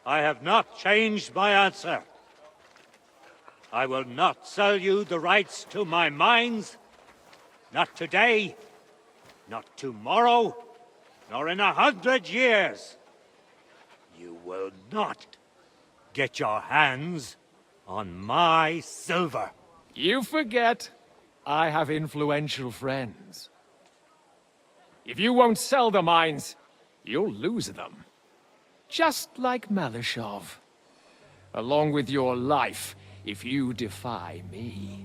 I have not changed my answer. I will not sell you the rights to my mines. Not today, not tomorrow, nor in 100 years. You will not get your hands on my silver. You forget, I have influential friends. If you won't sell the mines, you'll lose them. Just like Malishov. Along with your life, if you defy me.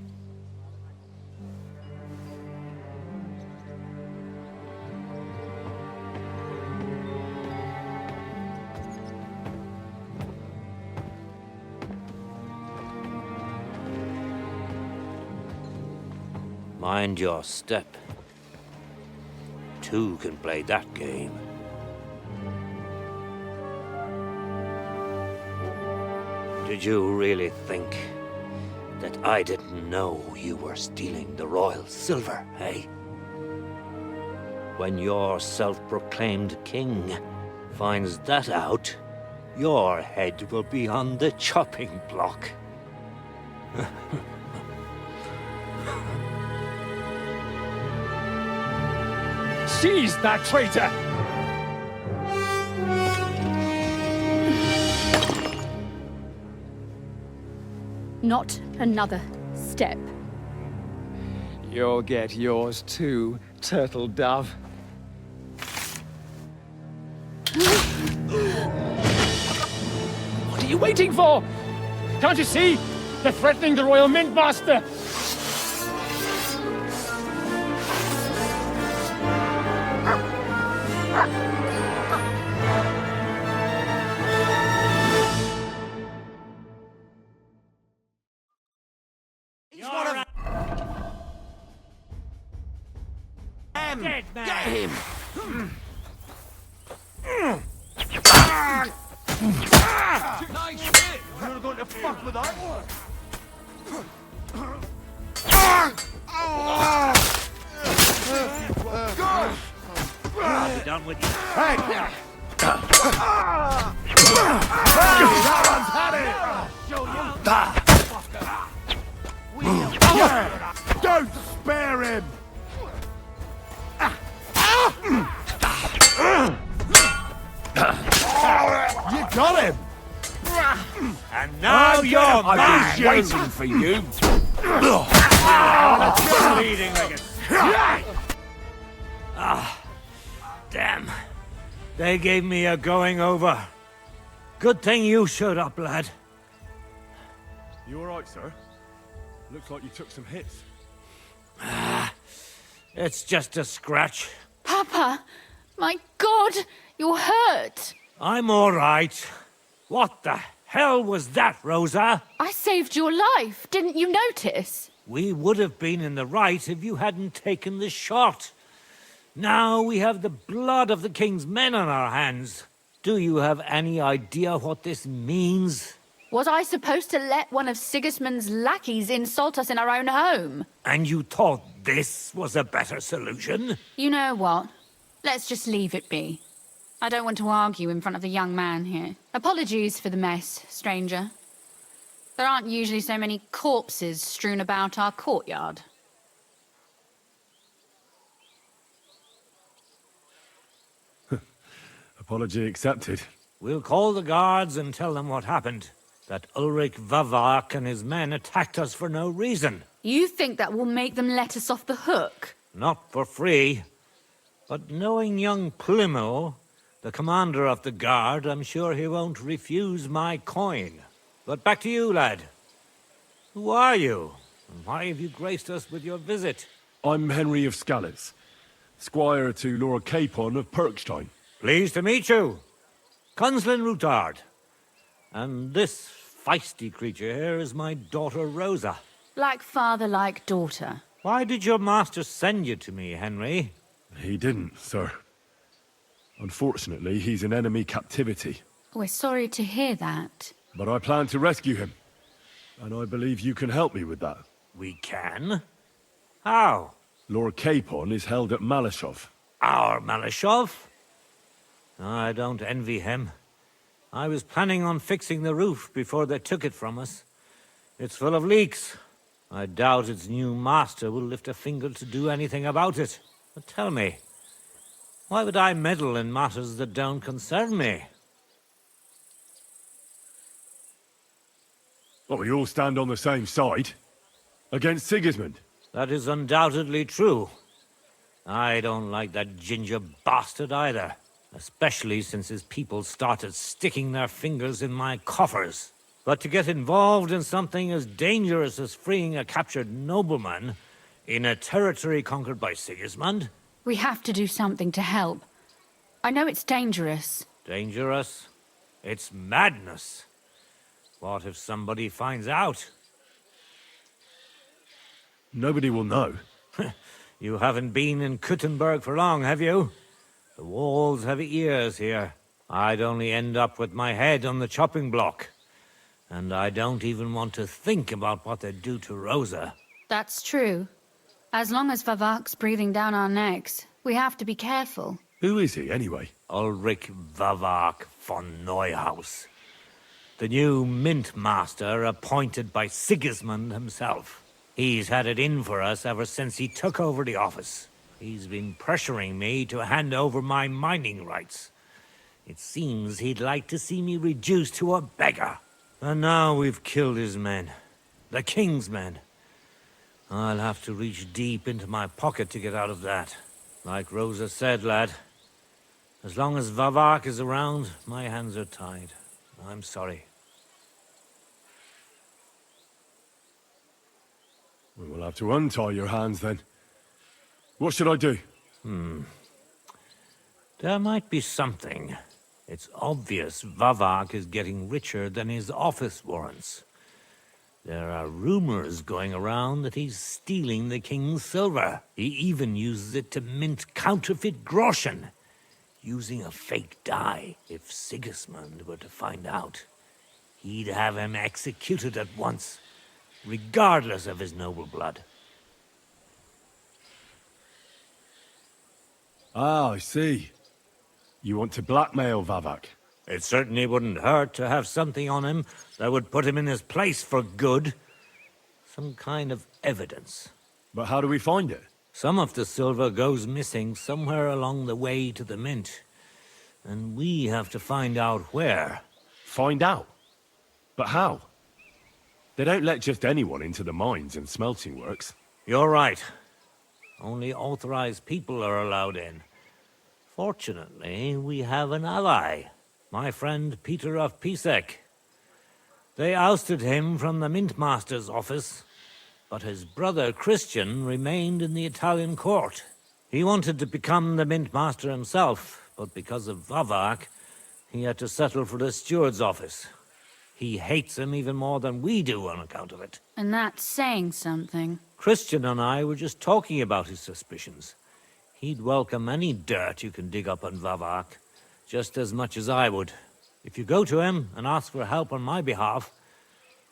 Mind your step. Two can play that game. Did you really think that I didn't know you were stealing the royal silver, eh? When your self-proclaimed king finds that out, your head will be on the chopping block. Seize that traitor! Not another step. You'll get yours too, turtle dove. What are you waiting for? Can't you see? They're threatening the Royal Mint Master! Dead man. Get him! Nice hit! You're going to fuck with that? I'll be done with you. Hey! That one's had it! Don't spare him! You got him! And now you're I've mine! been waiting for you! Bleeding like a... Damn. They gave me a going over. Good thing you showed up, lad. You alright, sir? Looks like you took some hits. It's just a scratch. Papa! My God! You're hurt! I'm all right. What the hell was that, Rosa? I saved your life. Didn't you notice? We would have been in the right if you hadn't taken the shot. Now we have the blood of the king's men on our hands. Do you have any idea what this means? Was I supposed to let one of Sigismund's lackeys insult us in our own home? And you thought this was a better solution? You know what? Let's just leave it be. I don't want to argue in front of the young man here. Apologies for the mess, stranger. There aren't usually so many corpses strewn about our courtyard. Apology accepted. We'll call the guards and tell them what happened. That Ulrich Vavak and his men attacked us for no reason. You think that will make them let us off the hook? Not for free. But knowing young Plimo, the commander of the guard, I'm sure he won't refuse my coin. But back to you, lad. Who are you? And why have you graced us with your visit? I'm Henry of Skalitz, squire to Lord Capon of Perkstein. Pleased to meet you. Conslin Routard. And this feisty creature here is my daughter Rosa. Like father, like daughter. Why did your master send you to me, Henry? He didn't, sir. Unfortunately, he's in enemy captivity. We're sorry to hear that. But I plan to rescue him. And I believe you can help me with that. We can? How? Lord Capon is held at Malishov. Our Malishov? I don't envy him. I was planning on fixing the roof before they took it from us. It's full of leaks. I doubt its new master will lift a finger to do anything about it. But tell me, why would I meddle in matters that don't concern me? Well, we all stand on the same side. Against Sigismund. That is undoubtedly true. I don't like that ginger bastard either. Especially since his people started sticking their fingers in my coffers. But to get involved in something as dangerous as freeing a captured nobleman in a territory conquered by Sigismund? We have to do something to help. I know it's dangerous. Dangerous? It's madness. What if somebody finds out? Nobody will know. You haven't been in Kuttenberg for long, have you? The walls have ears here. I'd only end up with my head on the chopping block. And I don't even want to think about what they'd do to Rosa. That's true. As long as Vavak's breathing down our necks, we have to be careful. Who is he, anyway? Ulrich Vavak von Neuhaus. The new mint master appointed by Sigismund himself. He's had it in for us ever since he took over the office. He's been pressuring me to hand over my mining rights. It seems he'd like to see me reduced to a beggar. And now we've killed his men. The king's men. I'll have to reach deep into my pocket to get out of that. Like Rosa said, lad. As long as Vavak is around, my hands are tied. I'm sorry. We will have to untie your hands then. What should I do? There might be something. It's obvious Vavak is getting richer than his office warrants. There are rumors going around that he's stealing the king's silver. He even uses it to mint counterfeit groschen, using a fake dye. If Sigismund were to find out, he'd have him executed at once, regardless of his noble blood. Ah, I see. You want to blackmail Vavak? It certainly wouldn't hurt to have something on him that would put him in his place for good. Some kind of evidence. But how do we find it? Some of the silver goes missing somewhere along the way to the mint. And we have to find out where. Find out? But how? They don't let just anyone into the mines and smelting works. You're right. Only authorized people are allowed in. Fortunately, we have an ally. My friend Peter of Pisek. They ousted him from the Mint Master's office, but his brother Christian remained in the Italian court. He wanted to become the Mint Master himself, but because of Vavak, he had to settle for the steward's office. He hates him even more than we do on account of it. And that's saying something. Christian and I were just talking about his suspicions. He'd welcome any dirt you can dig up on Vavak, just as much as I would. If you go to him and ask for help on my behalf,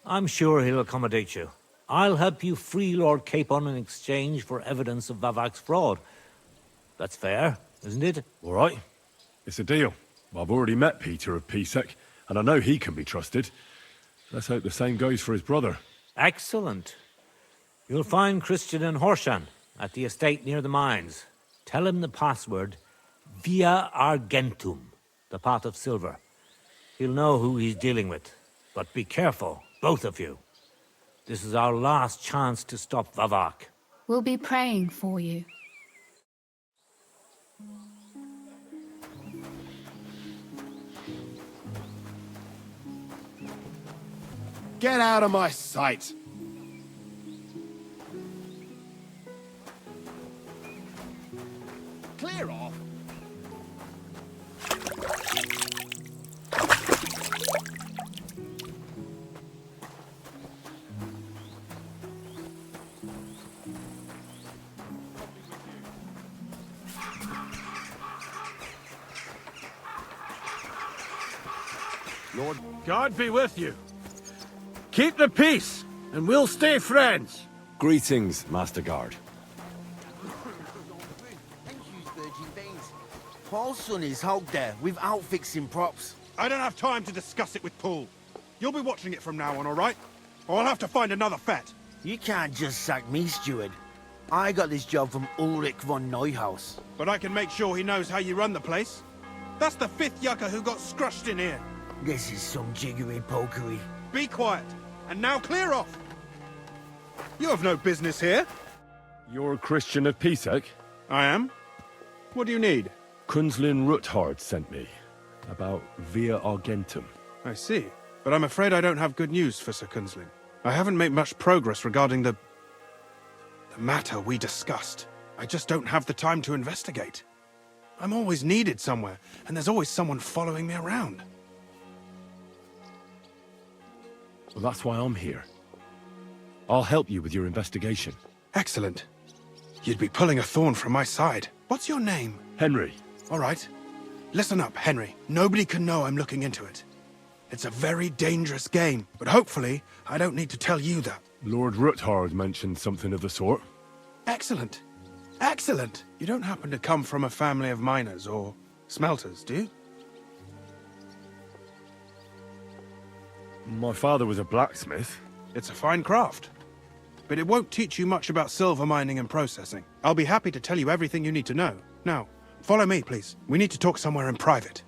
I'm sure he'll accommodate you. I'll help you free Lord Capon in exchange for evidence of Vavak's fraud. That's fair, isn't it? All right. It's a deal. I've already met Peter of Pisek, and I know he can be trusted. Let's hope the same goes for his brother. Excellent. You'll find Christian in Horshan, at the estate near the mines. Tell him the password, Via Argentum, the pot of silver. He'll know who he's dealing with. But be careful, both of you. This is our last chance to stop Vavak. We'll be praying for you. Get out of my sight! Clear off! Lord, God be with you. Keep the peace, and we'll stay friends. Greetings, Master Guard. Thank you, Virgin Veins. Paul's son is out there without fixing props. I don't have time to discuss it with Paul. You'll be watching it from now on, all right? Or I'll have to find another fet. You can't just sack me, steward. I got this job from Ulrich von Neuhaus. But I can make sure he knows how you run the place. That's the 5th yucca who got scrushed in here. This is some jiggery-pokery. Be quiet. And now clear off. You have no business here. You're a Christian of Pisek? I am. What do you need? Kunzlin Ruthard sent me. About Via Argentum. I see. But I'm afraid I don't have good news for Sir Kunzlin. I haven't made much progress regarding the matter we discussed. I just don't have the time to investigate. I'm always needed somewhere, and there's always someone following me around. Well, that's why I'm here. I'll help you with your investigation. Excellent. You'd be pulling a thorn from my side. What's your name? Henry. All right. Listen up, Henry. Nobody can know I'm looking into it. It's a very dangerous game, but hopefully I don't need to tell you that. Lord Ruthard mentioned something of the sort. Excellent. Excellent. You don't happen to come from a family of miners or smelters, do you? My father was a blacksmith. It's a fine craft. But it won't teach you much about silver mining and processing. I'll be happy to tell you everything you need to know. Now, follow me, please. We need to talk somewhere in private.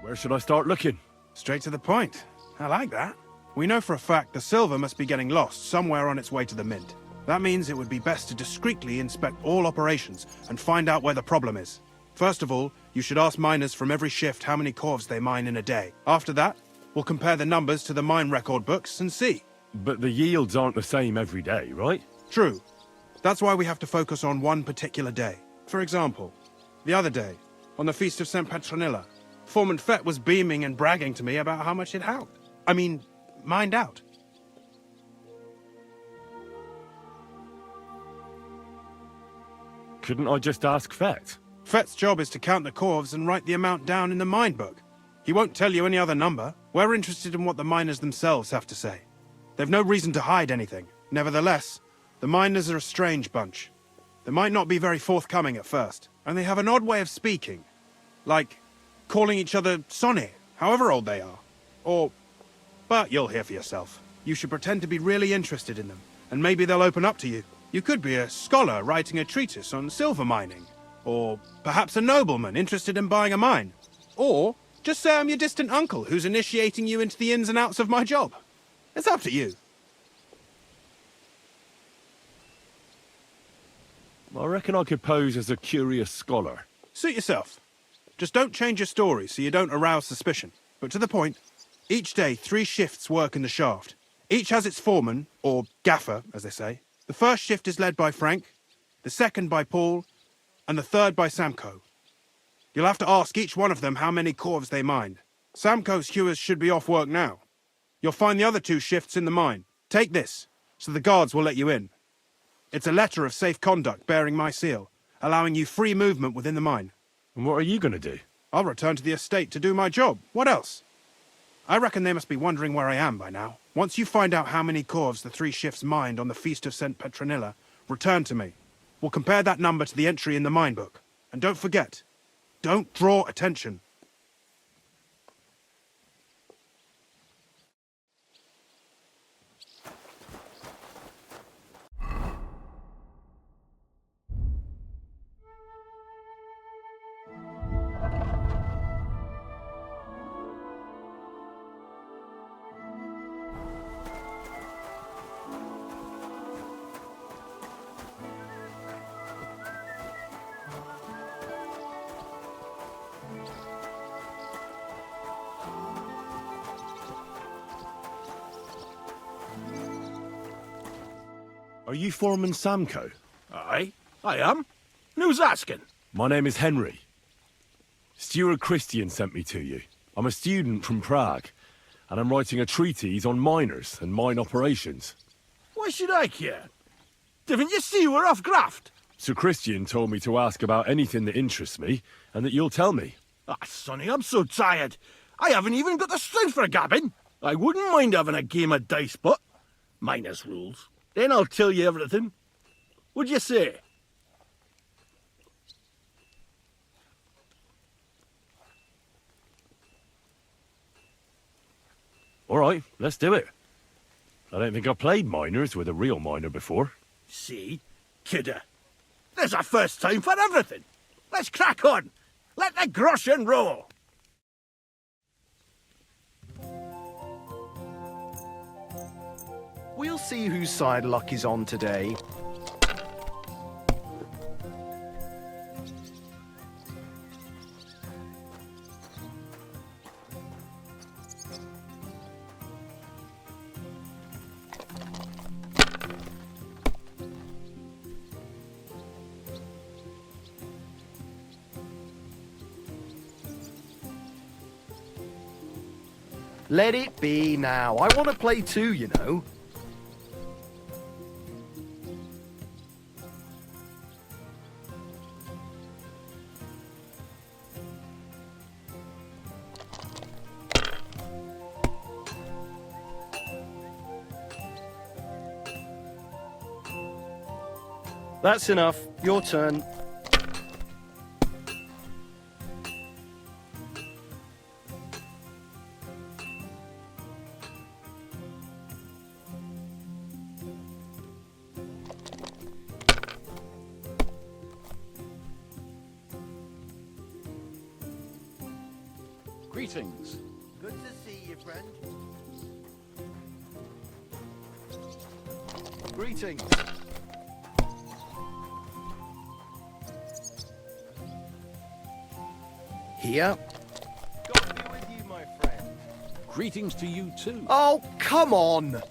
Where should I start looking? Straight to the point. I like that. We know for a fact the silver must be getting lost somewhere on its way to the mint. That means it would be best to discreetly inspect all operations and find out where the problem is. First of all, you should ask miners from every shift how many corves they mine in a day. After that, we'll compare the numbers to the mine record books and see. But the yields aren't the same every day, right? True. That's why we have to focus on one particular day. For example, the other day, on the Feast of St. Petronilla, Foreman Fett was beaming and bragging to me about how much it helped. Mined out. Couldn't I just ask Fett? Fett's job is to count the corves and write the amount down in the mine book. He won't tell you any other number. We're interested in what the miners themselves have to say. They've no reason to hide anything. Nevertheless, the miners are a strange bunch. They might not be very forthcoming at first, and they have an odd way of speaking. Like calling each other Sonny, however old they are. But you'll hear for yourself. You should pretend to be really interested in them, and maybe they'll open up to you. You could be a scholar writing a treatise on silver mining, or perhaps a nobleman interested in buying a mine. Or just say I'm your distant uncle who's initiating you into the ins and outs of my job. It's up to you. I reckon I could pose as a curious scholar. Suit yourself. Just don't change your story so you don't arouse suspicion. But to the point, each day 3 shifts work in the shaft. Each has its foreman, or gaffer, as they say. The first shift is led by Frank, the second by Paul, and the third by Samko. You'll have to ask each one of them how many corves they mined. Samko's hewers should be off work now. You'll find the other 2 shifts in the mine. Take this, so the guards will let you in. It's a letter of safe conduct bearing my seal, allowing you free movement within the mine. And what are you going to do? I'll return to the estate to do my job. What else? I reckon they must be wondering where I am by now. Once you find out how many corves the 3 shifts mined on the Feast of St. Petronilla, return to me. We'll compare that number to the entry in the mine book. And don't forget, don't draw attention. Are you Foreman Samko? Aye, I am. Who's asking? My name is Henry. Steward Christian sent me to you. I'm a student from Prague, and I'm writing a treatise on miners and mine operations. Why should I care? Didn't you see we're off graft? Sir Christian told me to ask about anything that interests me, and that you'll tell me. Ah, Sonny, I'm so tired. I haven't even got the strength for gabbing. I wouldn't mind having a game of dice, but minus rules. Then I'll tell you everything. What'd you say? All right, let's do it. I don't think I've played miners with a real miner before. See? Kidder. There's a first time for everything. Let's crack on. Let the groschen roll. We'll see whose side luck is on today. Let it be now. I want to play too, you know. That's enough. Your turn. Greetings. Good to see you, friend. Greetings. Here. God be with you, my friend. Greetings to you too. Oh, come on!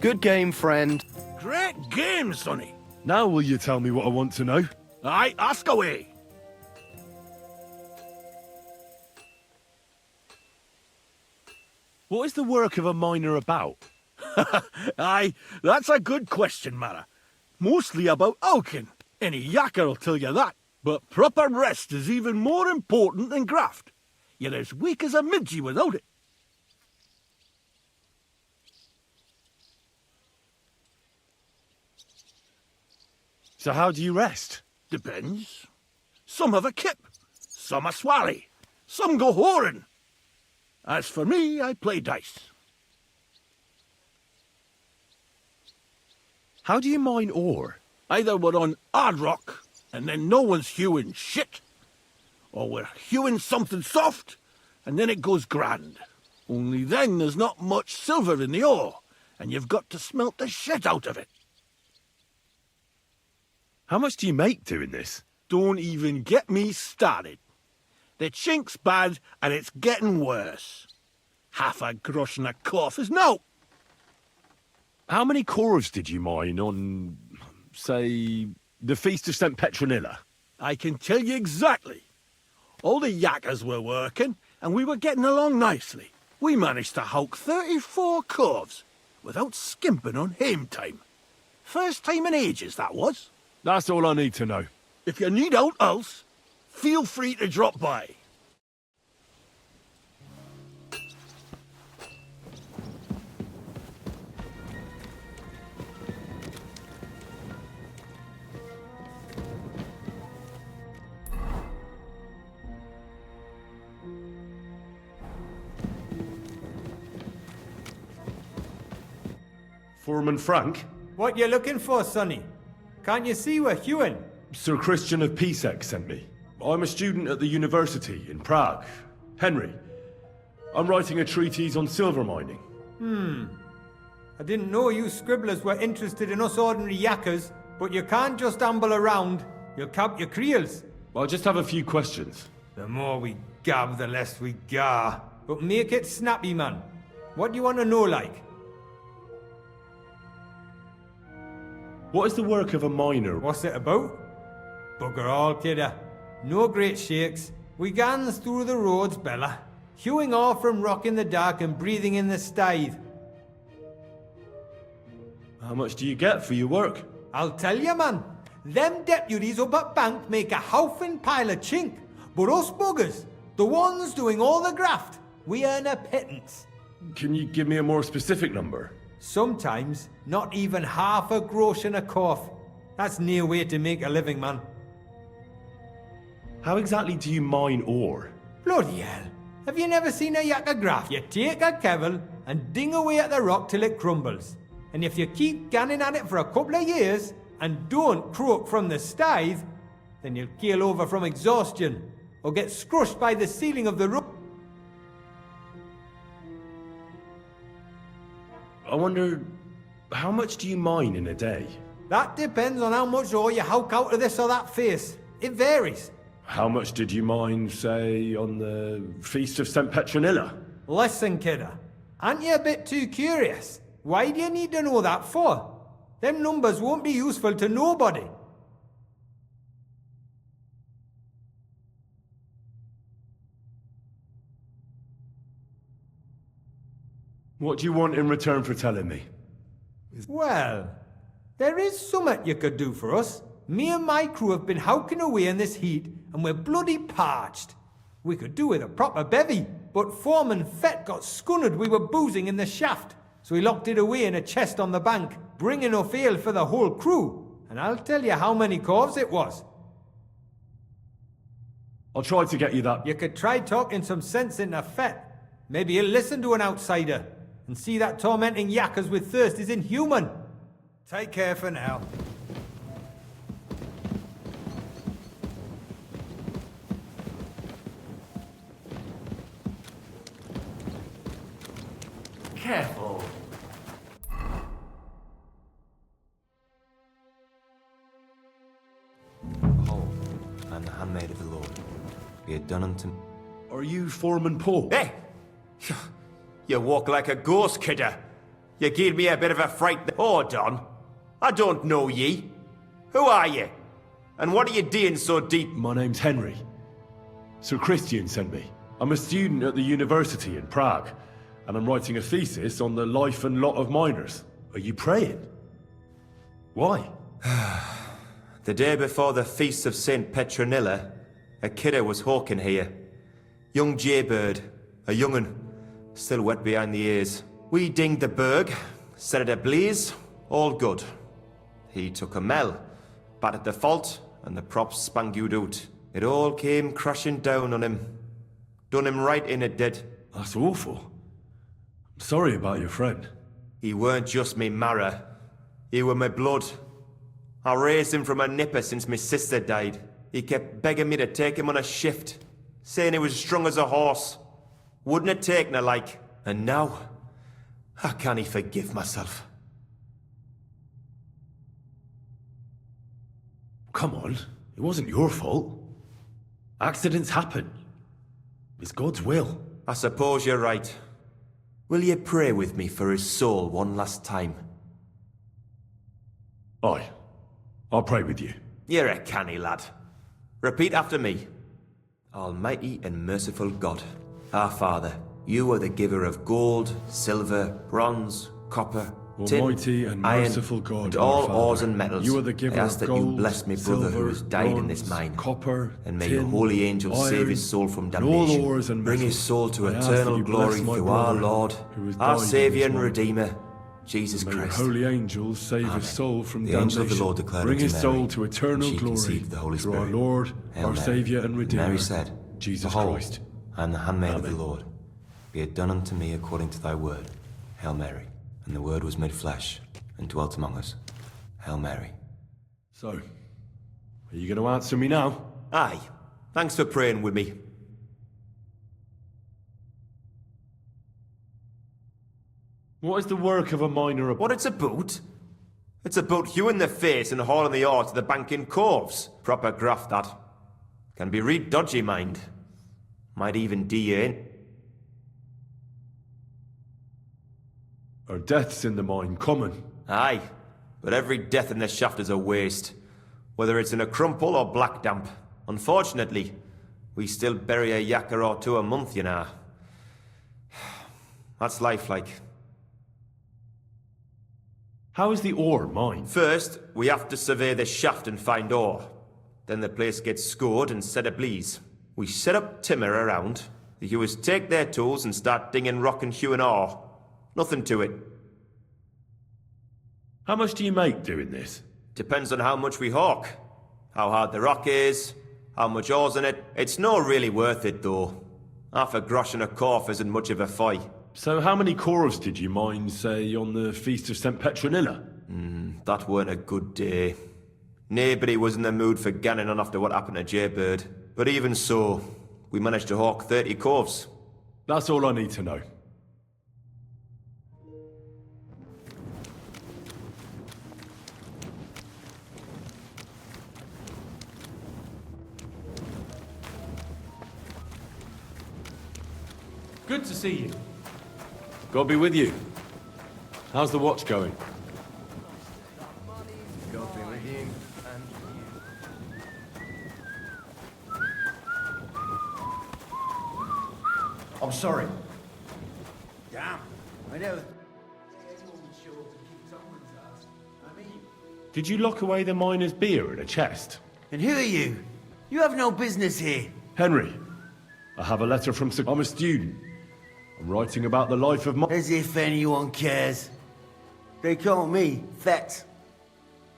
Good game, friend. Great game, Sonny. Now will you tell me what I want to know? Aye, ask away. What is the work of a miner about? Aye, that's a good question, Mara. Mostly about oaking. Any yakker'll tell you that. But proper rest is even more important than graft. You're as weak as a midgie without it. So how do you rest? Depends. Some have a kip, some a swally, some go whoring. As for me, I play dice. How do you mine ore? Either we're on hard rock, and then no one's hewing shit, or we're hewing something soft, and then it goes grand. Only then there's not much silver in the ore, and you've got to smelt the shit out of it. How much do you make doing this? Don't even get me started. The chink's bad, and it's getting worse. Half a grosh and a cough is no. How many corves did you mine on, say, the Feast of St. Petronilla? I can tell you exactly. All the yakkers were working, and we were getting along nicely. We managed to hulk 34 corves without skimping on hame time. First time in ages, that was. That's all I need to know. If you need out else, feel free to drop by. Foreman Frank? What you looking for, Sonny? Can't you see we're hewing? Sir Christian of Pisek sent me. I'm a student at the university in Prague. Henry, I'm writing a treatise on silver mining. I didn't know you scribblers were interested in us ordinary yakkers, but you can't just amble around. You'll count your creels. I just have a few questions. The more we gab, the less we gar. But make it snappy, man. What do you want to know, like? What is the work of a miner? What's it about? Bugger all, kidder. No great shakes. We gans through the roads, Bella. Hewing off from rock in the dark and breathing in the stithe. How much do you get for your work? I'll tell you, man. Them deputies up at bank make a howfin pile of chink. But us buggers, the ones doing all the graft, we earn a pittance. Can you give me a more specific number? Sometimes, not even half a grosh and a cough. That's near way to make a living, man. How exactly do you mine ore? Bloody hell. Have you never seen a yakka graph? You take a kevel and ding away at the rock till it crumbles. And if you keep ganning at it for a couple of years and don't croak from the stithe, then you'll keel over from exhaustion or get scrushed by the ceiling of the room. I wonder, how much do you mine in a day? That depends on how much ore you howk out of this or that face. It varies. How much did you mine, say, on the Feast of St. Petronilla? Listen, kidder. Aren't you a bit too curious? Why do you need to know that for? Them numbers won't be useful to nobody. What do you want in return for telling me? Well, there is summat you could do for us. Me and my crew have been howking away in this heat, and we're bloody parched. We could do with a proper bevy, but Foreman Fett got scunned we were boozing in the shaft, so he locked it away in a chest on the bank, bringing enough ale for the whole crew. And I'll tell you how many corves it was. I'll try to get you that. You could try talking some sense into Fett. Maybe he'll listen to an outsider, and see that tormenting yakkers with thirst is inhuman. Take care for now. Careful. Behold, I am the handmaid of the Lord. Be it done unto... Are you Foreman Paul? Hey! You walk like a ghost, kidder. You gave me a bit of a fright. Hold on. I don't know ye. Who are ye? And what are you doing so deep? My name's Henry. Sir Christian sent me. I'm a student at the university in Prague, and I'm writing a thesis on the life and lot of miners. Are you praying? Why? The day before the Feast of St. Petronilla, a kidder was hawking here. Young Jaybird, a young'un, still wet behind the ears. We dinged the berg, set it ablaze, all good. He took a mell, battered the fault, and the props spangued out. It all came crashing down on him. Done him right in it did. That's awful. I'm sorry about your friend. He weren't just me marrow. He were my blood. I raised him from a nipper since my sister died. He kept begging me to take him on a shift, saying he was strong as a horse. Wouldn't have taken her like. And now, I can't forgive myself. Come on, it wasn't your fault. Accidents happen. It's God's will. I suppose you're right. Will you pray with me for his soul one last time? Aye. I'll pray with you. You're a canny lad. Repeat after me. Almighty and merciful God, our Father, you are the giver of gold, silver, bronze, copper, tin, Almighty and iron, merciful God, and our all Father, ores and metals. you are the giver I ask of that gold, you bless me brother who has silver, died in this bronze, mine. copper, And may tin, your holy angels iron, save his soul from and all damnation. ores and Bring his metals. soul to I ask that eternal you bless glory my through our brother Lord, who has our died in Saviour this and mine. Redeemer, Jesus May your Christ. holy angels save Amen. his soul from The damnation. angel of the Lord declared Bring unto his Mary, soul to and eternal she glory conceived the Holy through our Spirit. Lord, Hail our Mary. Saviour and Redeemer, Mary said, Jesus Behold, Christ. I am the handmaid of Amen. the Lord. Be it done unto me according to thy word. Hail Mary. And the word was made flesh, and dwelt among us. Hail Mary. So, are you going to answer me now? Aye. Thanks for praying with me. What is the work of a miner about? What it's about? It's about hewing the face and hauling the ore to the banking coves. Proper graft, that. Can be real dodgy, mind. Might even do you in. Are deaths in the mine common? Aye, but every death in the shaft is a waste. Whether it's in a crumple or black damp. Unfortunately, we still bury a yakka or two a month, you know. That's life, like. How is the ore mined? First, we have to survey the shaft and find ore. Then the place gets scored and set ablaze. We set up timber around. The hewers take their tools and start dinging rock and hewing ore. Nothing to it. How much do you make doing this? Depends on how much we hawk. How hard the rock is, how much ore's in it. It's not really worth it, though. Half a grosh and a corf isn't much of a fight. So how many corves did you mine, say, on the Feast of St. Petronilla? That weren't a good day. Nobody was in the mood for ganning on after what happened to Jaybird. But even so, we managed to hawk 30 corves. That's all I need to know. Good to see you. God be with you. How's the watch going? God be with you and you. I'm sorry. Damn, I never... Did you lock away the miner's beer in a chest? And who are you? You have no business here. Henry, I have a letter from Sir... I'm a student. I'm writing about the life of my... As if anyone cares. They call me Thet.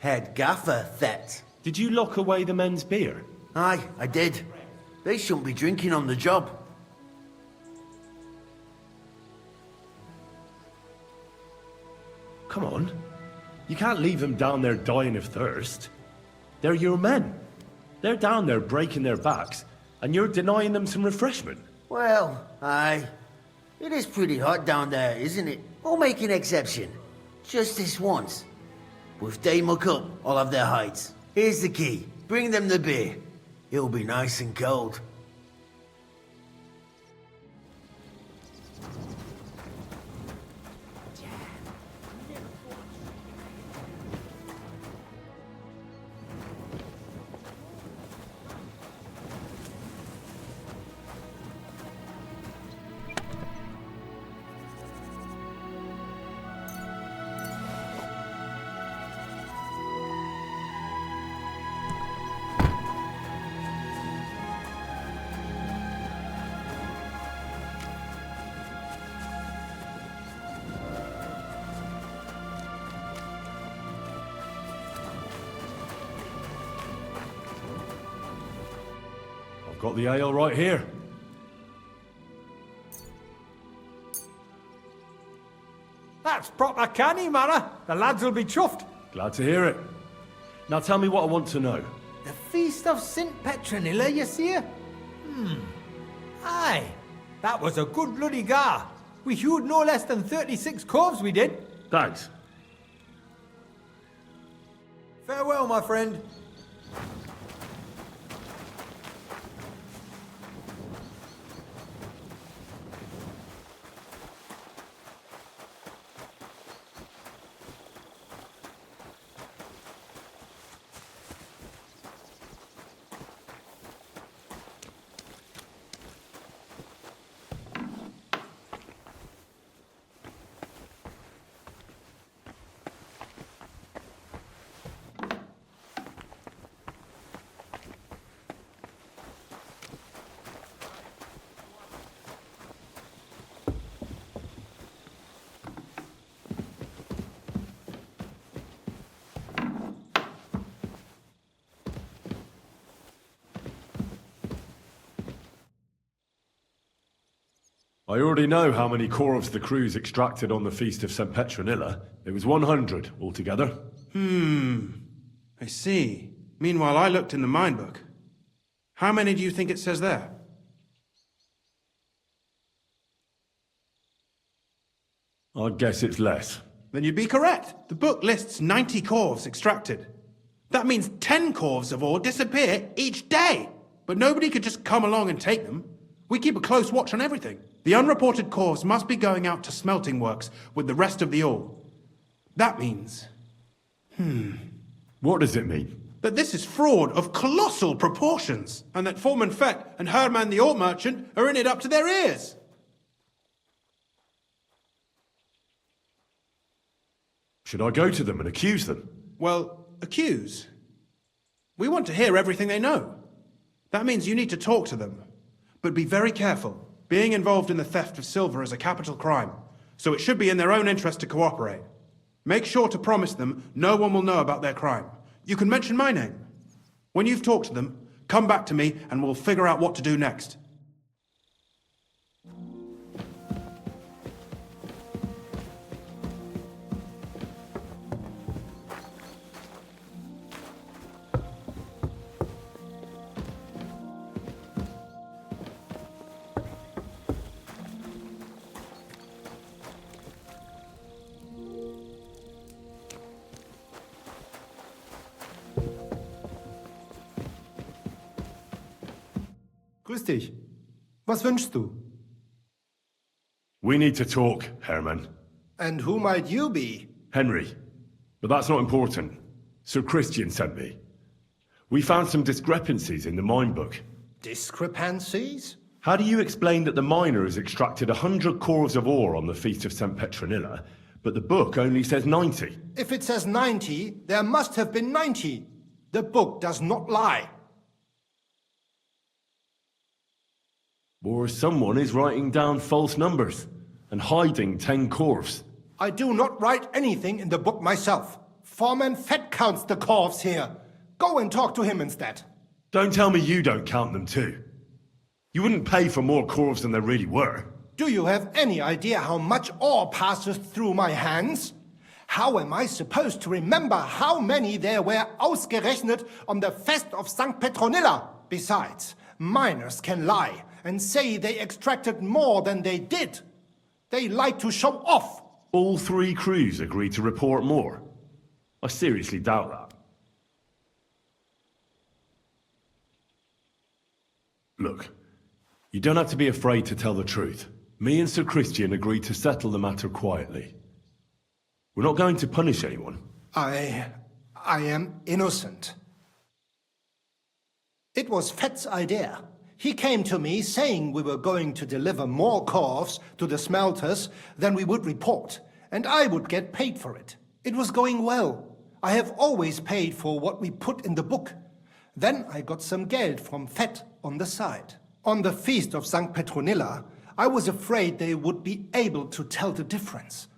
Head Gaffer Thet. Did you lock away the men's beer? Aye, I did. They shouldn't be drinking on the job. Come on. You can't leave them down there dying of thirst. They're your men. They're down there breaking their backs, and you're denying them some refreshment. Well, aye. It is pretty hot down there, isn't it? I'll make an exception. Just this once. But if they muck up, I'll have their hides. Here's the key. Bring them the beer. It'll be nice and cold. Got the ale right here. That's proper canny, manna. The lads will be chuffed. Glad to hear it. Now tell me what I want to know. The Feast of St. Petronilla, you see? Aye. That was a good bloody gar. We hewed no less than 36 corves, we did. Thanks. Farewell, my friend. I already know how many corves the crews extracted on the Feast of St. Petronilla. It was 100 altogether. I see. Meanwhile, I looked in the mine book. How many do you think it says there? I'd guess it's less. Then you'd be correct. The book lists 90 corvs extracted. That means 10 corvs of ore disappear each day. But nobody could just come along and take them. We keep a close watch on everything. The unreported corvs must be going out to smelting works with the rest of the ore. That means... What does it mean? that this is fraud of colossal proportions, and that Foreman Fett and Herman the ore merchant are in it up to their ears. Should I go to them and accuse them? Well, accuse? We want to hear everything they know. That means you need to talk to them. But be very careful. Being involved in the theft of silver is a capital crime, so it should be in their own interest to cooperate. Make sure to promise them no one will know about their crime. You can mention my name. When you've talked to them, come back to me and we'll figure out what to do next. Grüß dich. Was wünschst du? We need to talk, Herman. And who might you be? Henry. But that's not important. Sir Christian sent me. We found some discrepancies in the mine book. Discrepancies? How do you explain that the miner has extracted 100 cores of ore on the Feast of St. Petronilla, but the book only says 90? If it says 90, there must have been 90. The book does not lie. Or someone is writing down false numbers and hiding 10 corves. I do not write anything in the book myself. Foreman Fett counts the corves here. Go and talk to him instead. Don't tell me you don't count them too. You wouldn't pay for more corves than there really were. Do you have any idea how much ore passes through my hands? How am I supposed to remember how many there were ausgerechnet on the Fest of St. Petronilla? Besides, miners can lie and say they extracted more than they did. They like to show off. All 3 crews agreed to report more. I seriously doubt that. Look, you don't have to be afraid to tell the truth. Me and Sir Christian agreed to settle the matter quietly. We're not going to punish anyone. I am innocent. It was Fett's idea. He came to me saying we were going to deliver more corves to the smelters than we would report, and I would get paid for it. It was going well. I have always paid for what we put in the book. Then I got some geld from Fett on the side. On the Feast of St. Petronilla, I was afraid they would be able to tell the difference.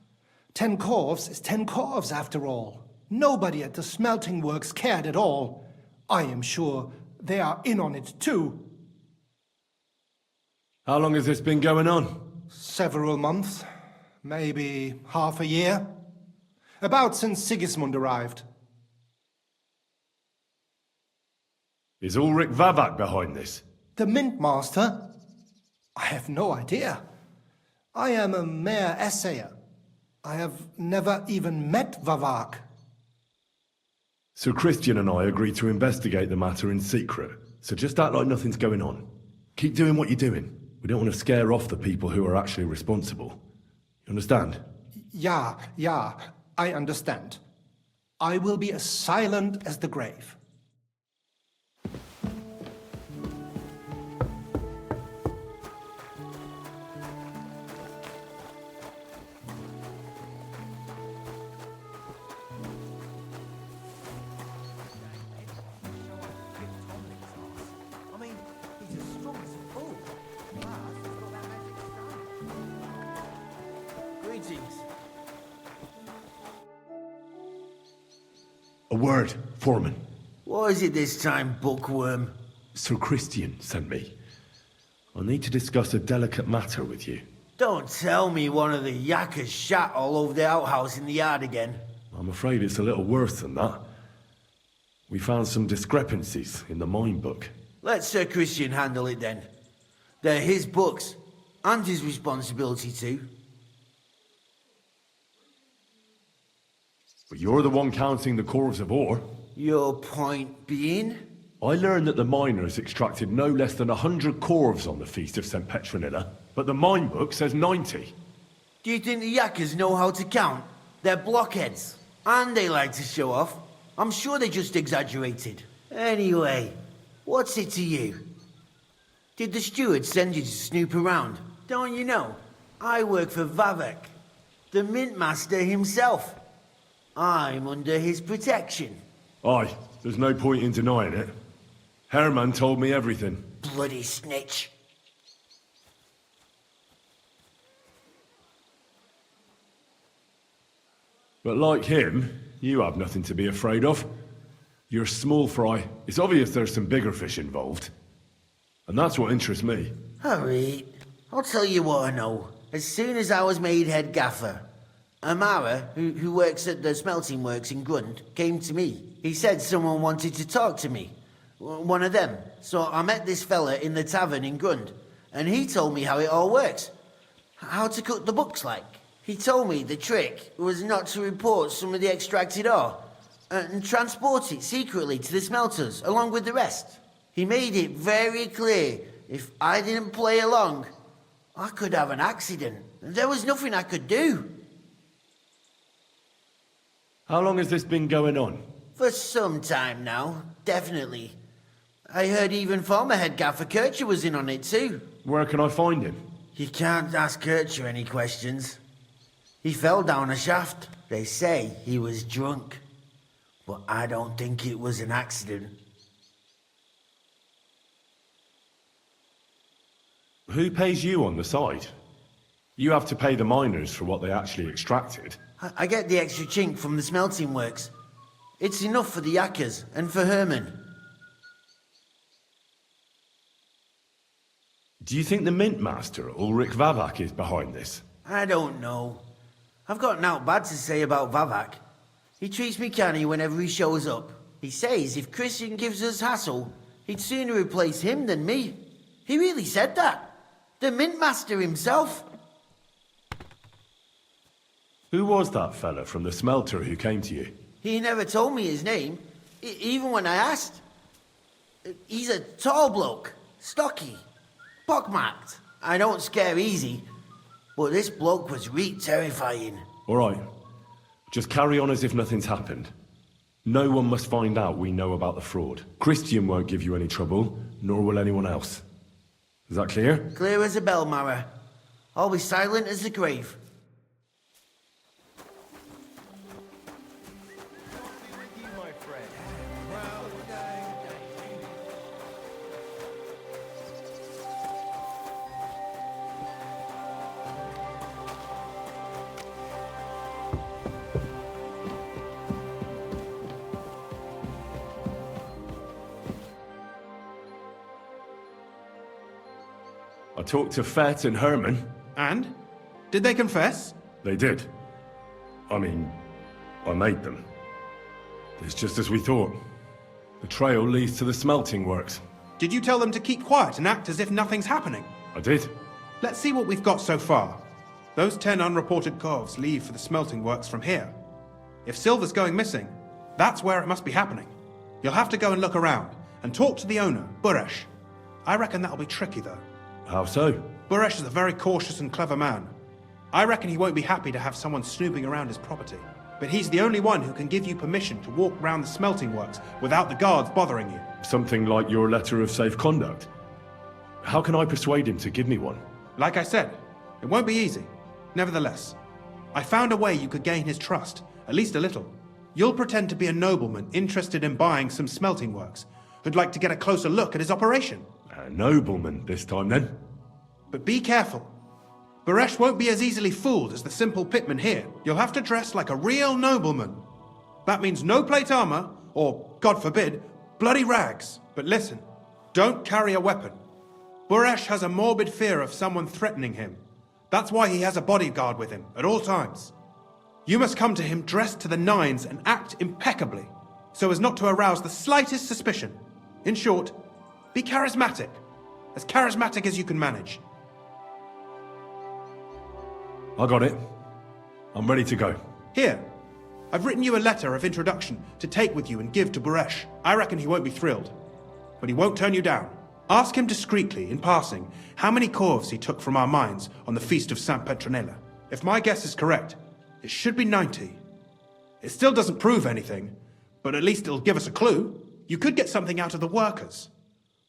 10 corves is 10 corves after all. Nobody at the smelting works cared at all. I am sure they are in on it too. How long has this been going on? Several months, maybe half a year. About since Sigismund arrived. Is Ulrich Vavak behind this? The Mint Master? I have no idea. I am a mere assayer. I have never even met Vavak. Sir Christian and I agreed to investigate the matter in secret, so just act like nothing's going on. Keep doing what you're doing. We don't want to scare off the people who are actually responsible. You understand? Yeah, I understand. I will be as silent as the grave. A word, Foreman. What is it this time, bookworm? Sir Christian sent me. I need to discuss a delicate matter with you. Don't tell me one of the yakkers shat all over the outhouse in the yard again. I'm afraid it's a little worse than that. We found some discrepancies in the mine book. Let Sir Christian handle it then. They're his books, and his responsibility too. But you're the one counting the corves of ore. Your point being? I learned that the miners extracted no less than 100 corves on the Feast of St. Petronilla, but the mine book says 90. Do you think the yakkers know how to count? They're blockheads. And they like to show off. I'm sure they just exaggerated. Anyway, what's it to you? Did the steward send you to snoop around? Don't you know? I work for Vavek, the mint master himself. I'm under his protection. Aye, there's no point in denying it. Herman told me everything. Bloody snitch. But like him, you have nothing to be afraid of. You're small fry. It's obvious there's some bigger fish involved. And that's what interests me. Alright, I'll tell you what I know. As soon as I was made head gaffer, Amara, who works at the smelting works in Grund, came to me. He said someone wanted to talk to me. One of them. So I met this fella in the tavern in Grund, and he told me how it all works. How to cook the books like. He told me the trick was not to report some of the extracted ore, and transport it secretly to the smelters, along with the rest. He made it very clear, if I didn't play along, I could have an accident. There was nothing I could do. How long has this been going on? For some time now, definitely. I heard even former head gaffer Kircher was in on it too. Where can I find him? You can't ask Kircher any questions. He fell down a shaft. They say he was drunk. But I don't think it was an accident. Who pays you on the side? You have to pay the miners for what they actually extracted. I get the extra chink from the smelting works. It's enough for the yakkers and for Herman. Do you think the mint master, Ulrich Vavak, is behind this? I don't know. I've got naught bad to say about Vavak. He treats me canny whenever he shows up. He says if Christian gives us hassle, he'd sooner replace him than me. He really said that. The mint master himself. Who was that fella from the smelter who came to you? He never told me his name, even when I asked. He's a tall bloke, stocky, pockmarked. I don't scare easy, but this bloke was terrifying. All right. Just carry on as if nothing's happened. No one must find out we know about the fraud. Christian won't give you any trouble, nor will anyone else. Is that clear? Clear as a bell, Mara. I'll be silent as the grave. I talked to Fett and Herman. And? Did they confess? They did. I mean, I made them. It's just as we thought. The trail leads to the smelting works. Did you tell them to keep quiet and act as if nothing's happening? I did. Let's see what we've got so far. Those 10 unreported corves leave for the smelting works from here. If silver's going missing, that's where it must be happening. You'll have to go and look around, and talk to the owner, Buresh. I reckon that'll be tricky, though. How so? Buresh is a very cautious and clever man. I reckon he won't be happy to have someone snooping around his property. But he's the only one who can give you permission to walk round the smelting works without the guards bothering you. Something like your letter of safe conduct? How can I persuade him to give me one? Like I said, it won't be easy. Nevertheless, I found a way you could gain his trust, at least a little. You'll pretend to be a nobleman interested in buying some smelting works, who'd like to get a closer look at his operation. A nobleman this time, then? But be careful. Buresh won't be as easily fooled as the simple pitman here. You'll have to dress like a real nobleman. That means no plate armor, or, God forbid, bloody rags. But listen, don't carry a weapon. Buresh has a morbid fear of someone threatening him. That's why he has a bodyguard with him at all times. You must come to him dressed to the nines and act impeccably, so as not to arouse the slightest suspicion. In short, be charismatic as you can manage. I got it. I'm ready to go. Here, I've written you a letter of introduction to take with you and give to Buresh. I reckon he won't be thrilled, but he won't turn you down. Ask him discreetly, in passing, how many corves he took from our mines on the Feast of St. Petronilla. If my guess is correct, it should be 90. It still doesn't prove anything, but at least it'll give us a clue. You could get something out of the workers.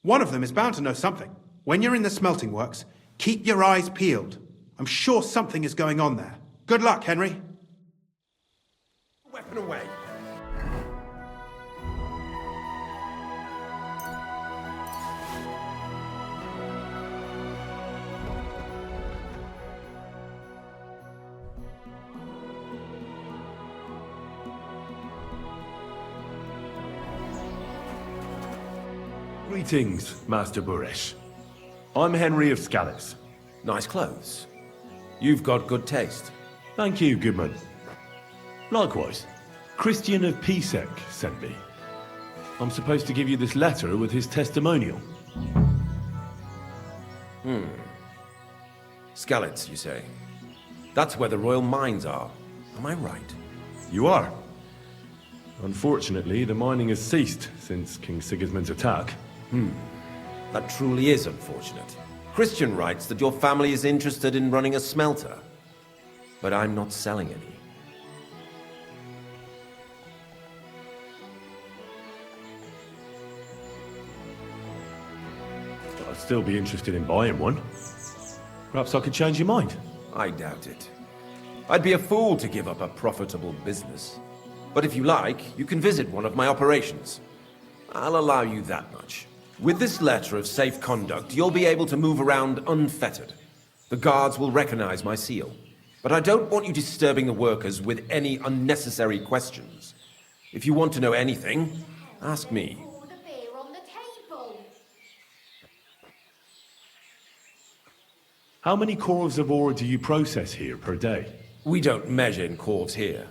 One of them is bound to know something. When you're in the smelting works, keep your eyes peeled. I'm sure something is going on there. Good luck, Henry. Weapon away. Greetings, Master Buresh. I'm Henry of Scallis. Nice clothes. You've got good taste. Thank you, Goodman. Likewise, Christian of Pisek sent me. I'm supposed to give you this letter with his testimonial. Skalitz, you say? That's where the royal mines are. Am I right? You are. Unfortunately, the mining has ceased since King Sigismund's attack. That truly is unfortunate. Christian writes that your family is interested in running a smelter. But I'm not selling any. I'd still be interested in buying one. Perhaps I could change your mind. I doubt it. I'd be a fool to give up a profitable business. But if you like, you can visit one of my operations. I'll allow you that much. With this letter of safe conduct, you'll be able to move around unfettered. The guards will recognize my seal. But I don't want you disturbing the workers with any unnecessary questions. If you want to know anything, ask me. How many corves of ore do you process here per day? We don't measure in corves here.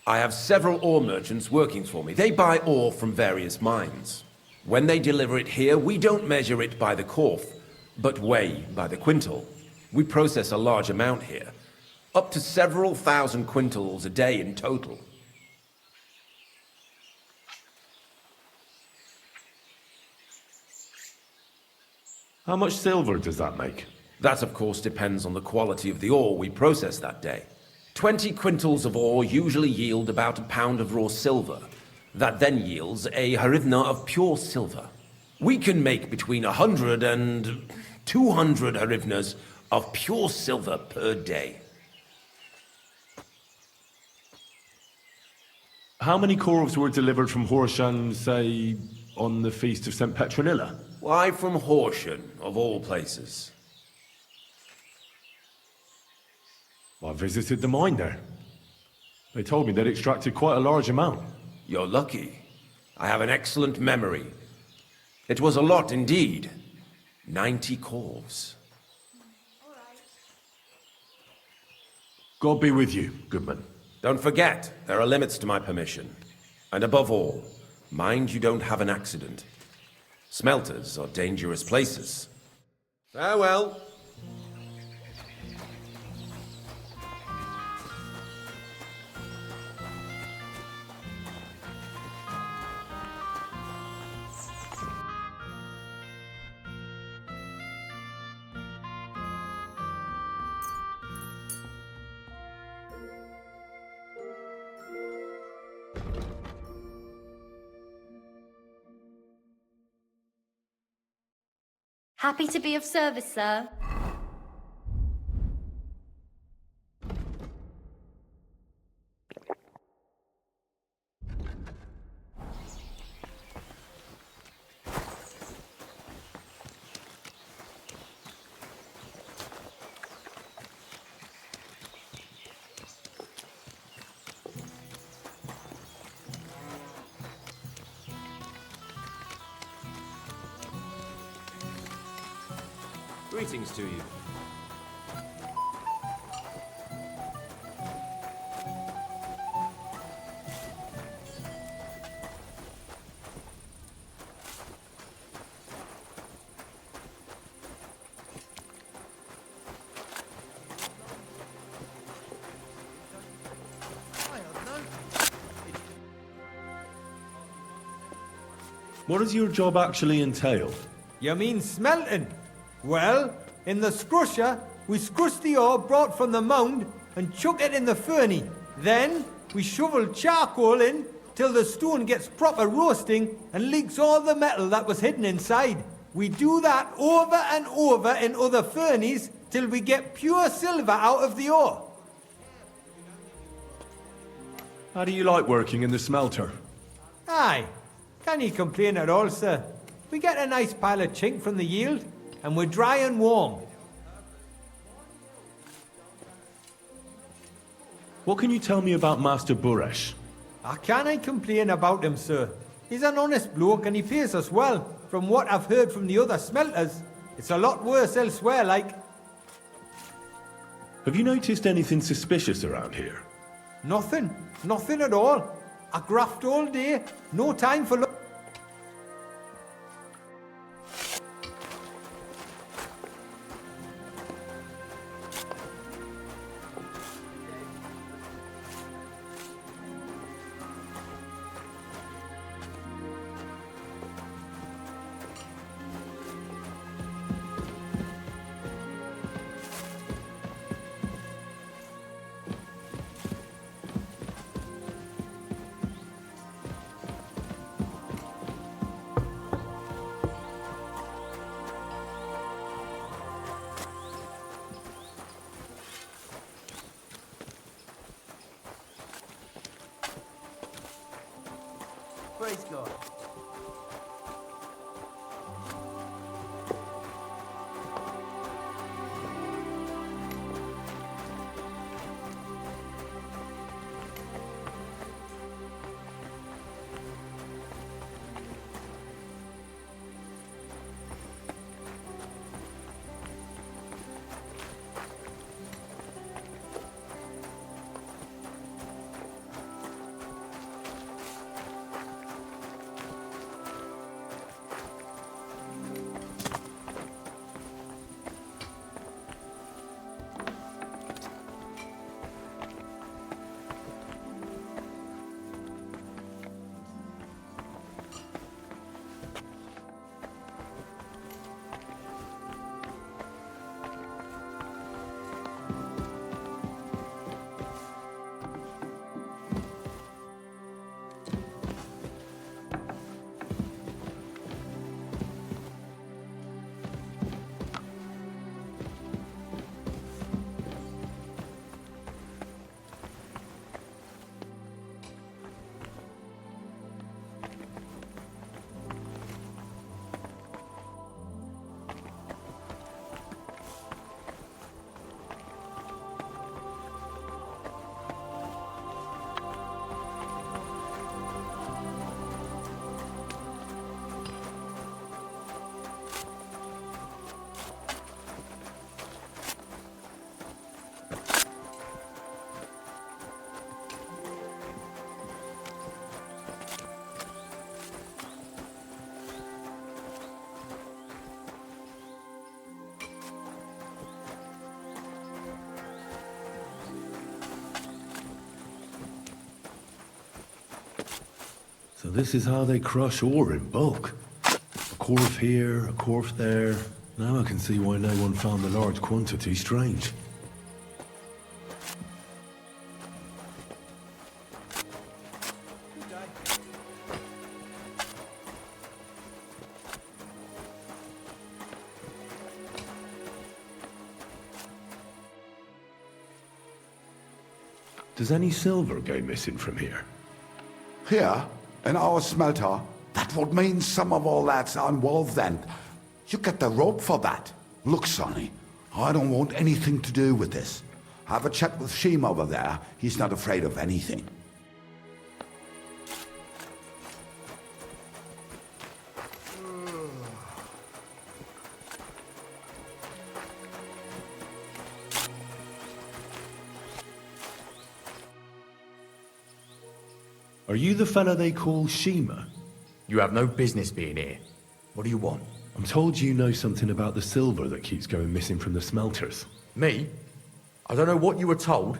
I have several ore merchants working for me. They buy ore from various mines. When they deliver it here, we don't measure it by the corf, but weigh by the quintal. We process a large amount here, up to several thousand quintals a day in total. How much silver does that make? That, of course, depends on the quality of the ore we process that day. 20 quintals of ore usually yield about a pound of raw silver. That then yields a hryvnia of pure silver. We can make between 100 and 200 hryvnias of pure silver per day. How many corves were delivered from Horshan, say, on the Feast of St. Petronilla? Why from Horshan, of all places? I visited the mine there. They told me they'd extracted quite a large amount. You're lucky. I have an excellent memory. It was a lot indeed. 90 corves. God be with you, Goodman. Don't forget, there are limits to my permission. And above all, mind you don't have an accident. Smelters are dangerous places. Farewell. Happy to be of service, sir. Greetings to you. What does your job actually entail? You mean smelting? Well, in the scrusher, we scrush the ore brought from the mound and chuck it in the furnace. Then, we shovel charcoal in till the stone gets proper roasting and leaks all the metal that was hidden inside. We do that over and over in other furnaces till we get pure silver out of the ore. How do you like working in the smelter? Aye, can you complain at all, sir? We get a nice pile of chink from the yield, and we're dry and warm. What can you tell me about Master Buresh? I can't complain about him, sir. He's an honest bloke and he pays us well. From what I've heard from the other smelters, it's a lot worse elsewhere, like. Have you noticed anything suspicious around here? Nothing. Nothing at all. I graft all day. No time for... Praise God. So this is how they crush ore in bulk. A quarter here, a quarter there. Now I can see why no one found the large quantity strange. Does any silver go missing from here? Here, in our smelter, that would mean some of our lads are involved then. You get the rope for that. Look, Sonny, I don't want anything to do with this. Have a chat with Sheem over there. He's not afraid of anything. Are you the fella they call Shima? You have no business being here. What do you want? I'm told you know something about the silver that keeps going missing from the smelters. Me? I don't know what you were told.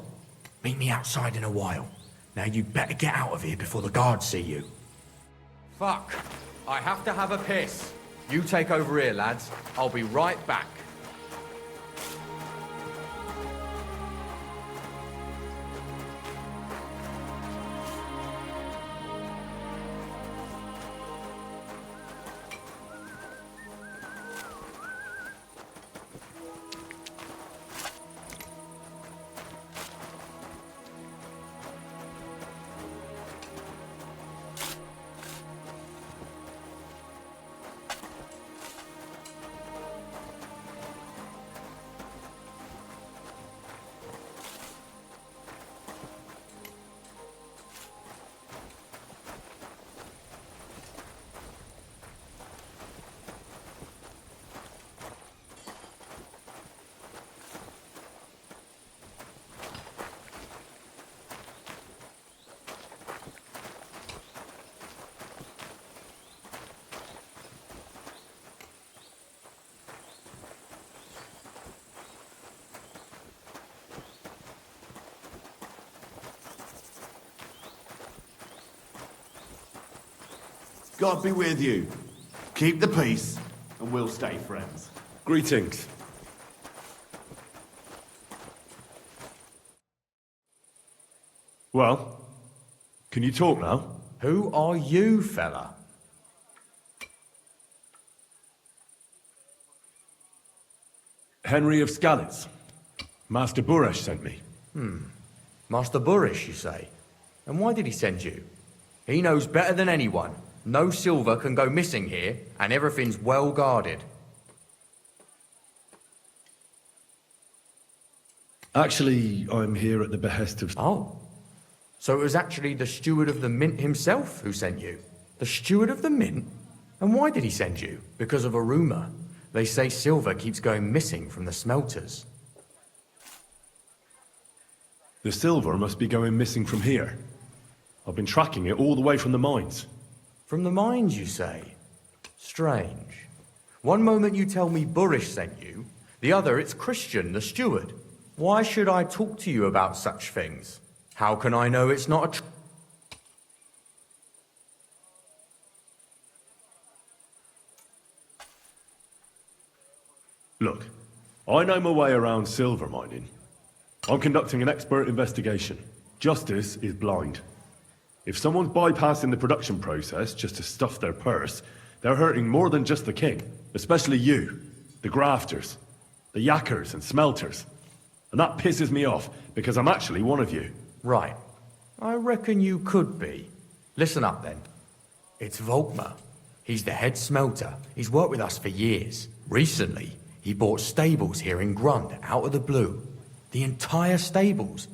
Meet me outside in a while. Now you better get out of here before the guards see you. Fuck. I have to have a piss. You take over here, lads. I'll be right back. God be with you. Keep the peace, and we'll stay friends. Greetings. Well, can you talk now? Who are you, fella? Henry of Skalitz. Master Buresh sent me. Master Buresh, you say? And why did he send you? He knows better than anyone. No silver can go missing here, and everything's well guarded. Actually, I'm here at the behest of... Oh. So it was actually the steward of the mint himself who sent you? The steward of the mint? And why did he send you? Because of a rumour. They say silver keeps going missing from the smelters. The silver must be going missing from here. I've been tracking it all the way from the mines. From the mines, you say? Strange. One moment you tell me Buresh sent you, the other it's Christian, the steward. Why should I talk to you about such things? How can I know it's not a Look, I know my way around silver mining. I'm conducting an expert investigation. Justice is blind. If someone's bypassing the production process just to stuff their purse, they're hurting more than just the king. Especially you, the grafters, the yakkers and smelters. And that pisses me off, because I'm actually one of you. Right. I reckon you could be. Listen up then. It's Volkmar. He's the head smelter. He's worked with us for years. Recently, he bought stables here in Grund out of the blue. The entire stables.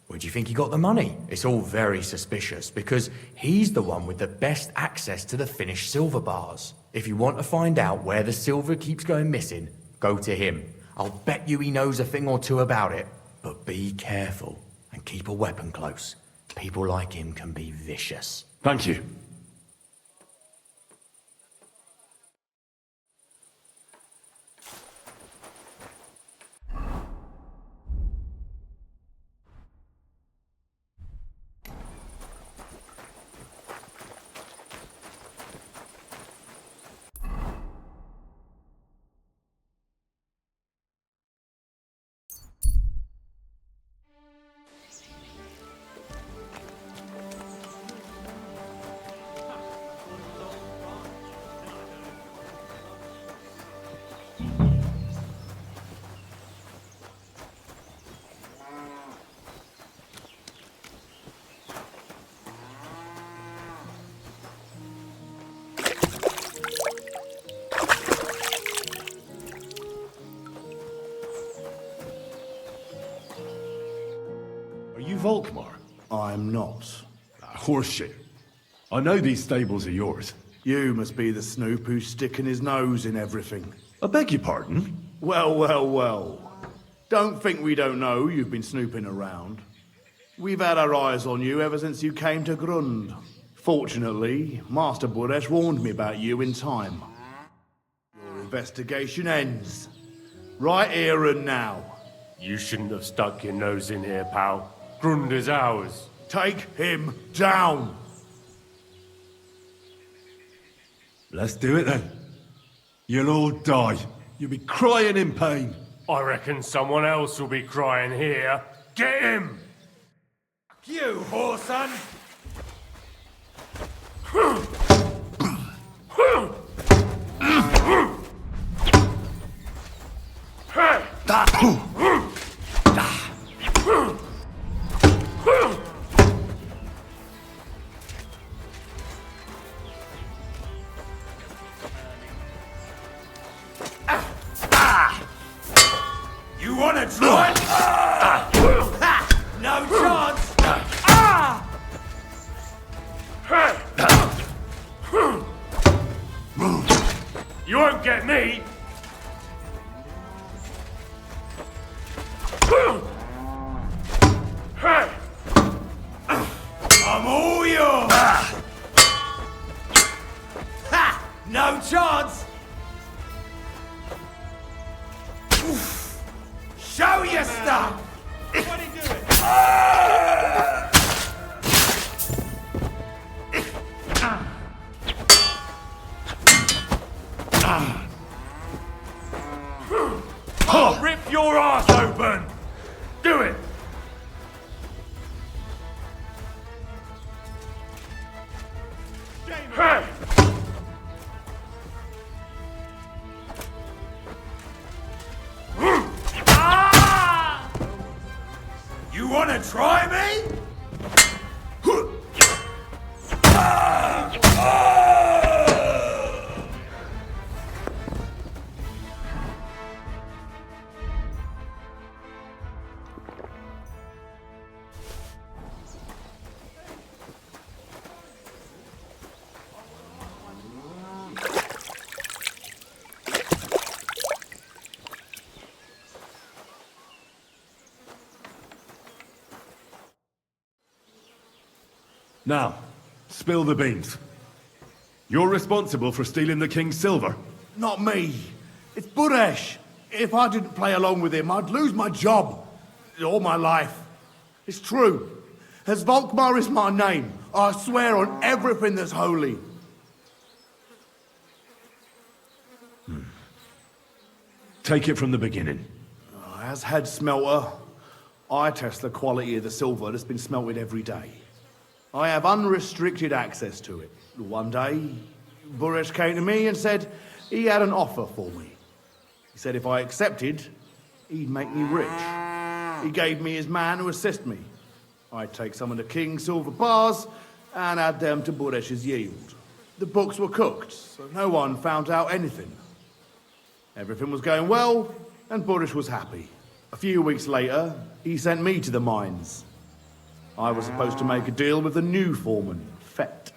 Where do you think he got the money? It's all very suspicious, because he's the one with the best access to the finished silver bars. If you want to find out where the silver keeps going missing, go to him. I'll bet you he knows a thing or two about it. But be careful, and keep a weapon close. People like him can be vicious. Thank you. Volkmar? I'm not. Horseshit. I know these stables are yours. You must be the snoop who's sticking his nose in everything. I beg your pardon? Well, well, well. Don't think we don't know you've been snooping around. We've had our eyes on you ever since you came to Grund. Fortunately, Master Buresh warned me about you in time. Your investigation ends. Right here and now. You shouldn't have stuck your nose in here, pal. Grund is ours. Take him down! Let's do it then. You'll all die. You'll be crying in pain. I reckon someone else will be crying here. Get him! You whoreson! You wanna try? No chance! You won't get me! I'm all yours! Ha! No chance! Show your stuff! What are you doing? I'll rip your ass open! Do it! Hey! You wanna try me? Now, spill the beans. You're responsible for stealing the king's silver. Not me. It's Buresh. If I didn't play along with him, I'd lose my job. All my life. It's true. As Volkmar is my name, I swear on everything that's holy. Take it from the beginning. As head smelter, I test the quality of the silver that's been smelted every day. I have unrestricted access to it. One day, Buresh came to me and said he had an offer for me. He said if I accepted, he'd make me rich. He gave me his man to assist me. I'd take some of the king's silver bars and add them to Buresh's yield. The books were cooked, so no one found out anything. Everything was going well, and Buresh was happy. A few weeks later, he sent me to the mines. I was supposed to make a deal with the new foreman, Fett,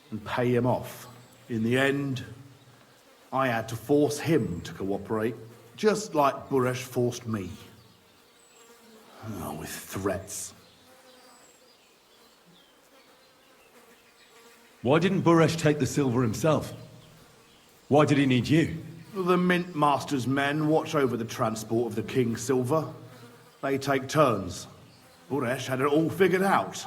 and pay him off. In the end, I had to force him to cooperate, just like Buresh forced me. Oh, with threats. Why didn't Buresh take the silver himself? Why did he need you? The Mint Master's men watch over the transport of the king's silver. They take turns. Buresh had it all figured out.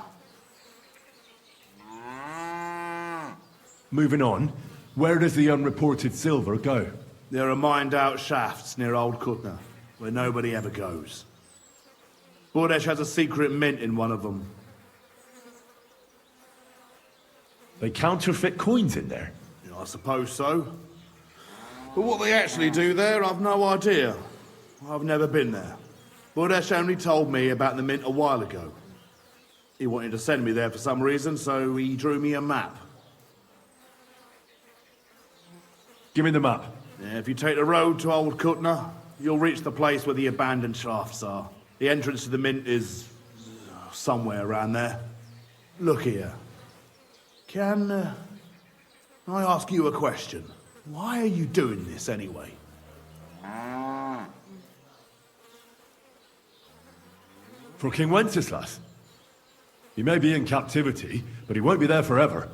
Moving on, where does the unreported silver go? There are mined-out shafts near Old Kutna, where nobody ever goes. Buresh has a secret mint in one of them. They counterfeit coins in there? I suppose so. But what they actually do there, I've no idea. I've never been there. Buresh only told me about the mint a while ago. He wanted to send me there for some reason, so he drew me a map. Give me the map. Yeah, if you take the road to Old Kutna, you'll reach the place where the abandoned shafts are. The entrance to the mint is somewhere around there. Look here. Can I ask you a question? Why are you doing this anyway? For King Wenceslas. He may be in captivity, but he won't be there forever.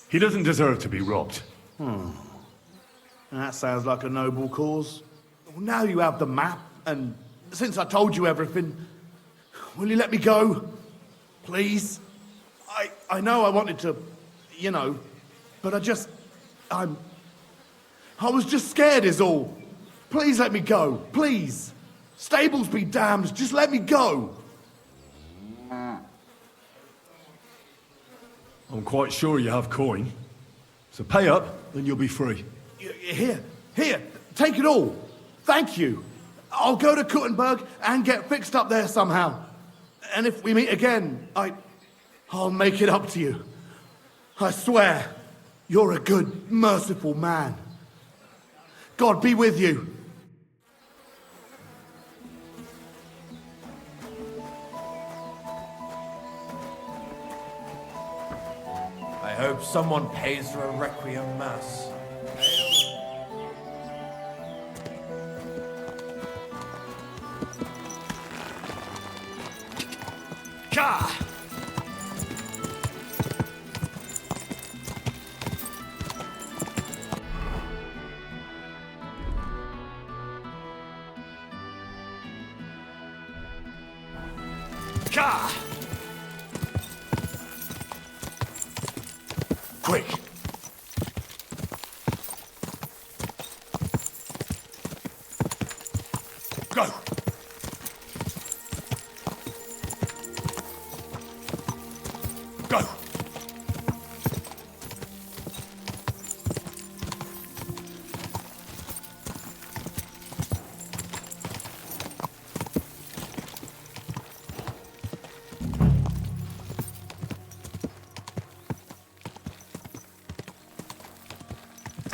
He doesn't deserve to be robbed. That sounds like a noble cause. Well, now you have the map, and since I told you everything, will you let me go? Please? I know I wanted to, but I I was just scared is all. Please let me go, please. Stables be damned, just let me go. I'm quite sure you have coin. So pay up, and you'll be free. Here, take it all. Thank you. I'll go to Kuttenberg and get fixed up there somehow. And if we meet again, I'll make it up to you. I swear, you're a good, merciful man. God be with you. I hope someone pays for a requiem mass. Ka! Ka! Quick! Go! Go!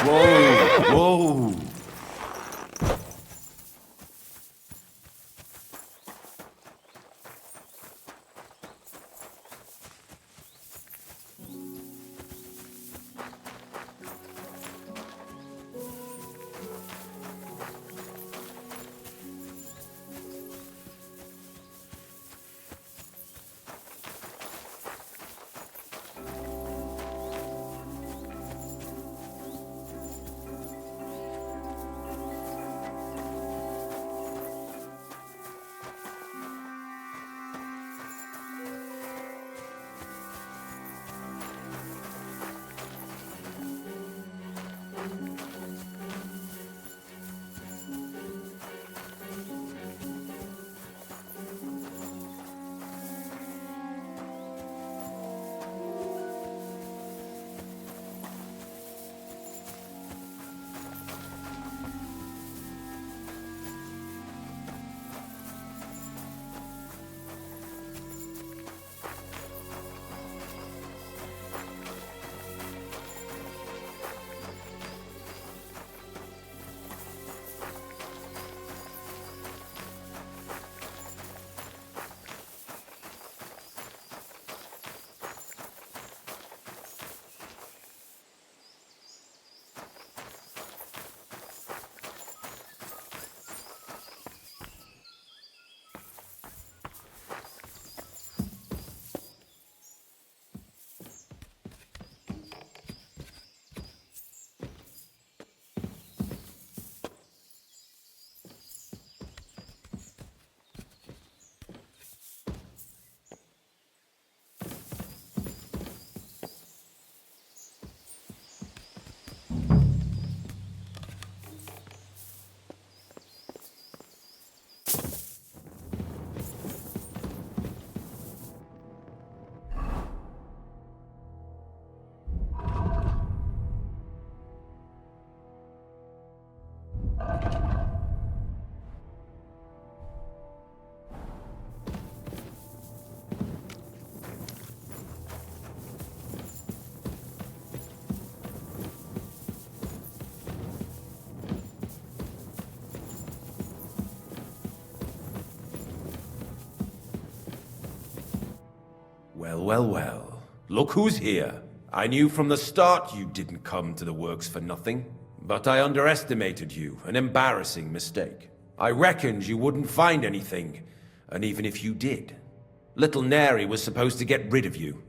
Whoa! Whoa! Well, well, well. Look who's here. I knew from the start you didn't come to the works for nothing. But I underestimated you, an embarrassing mistake. I reckoned you wouldn't find anything, and even if you did, little Neri was supposed to get rid of you.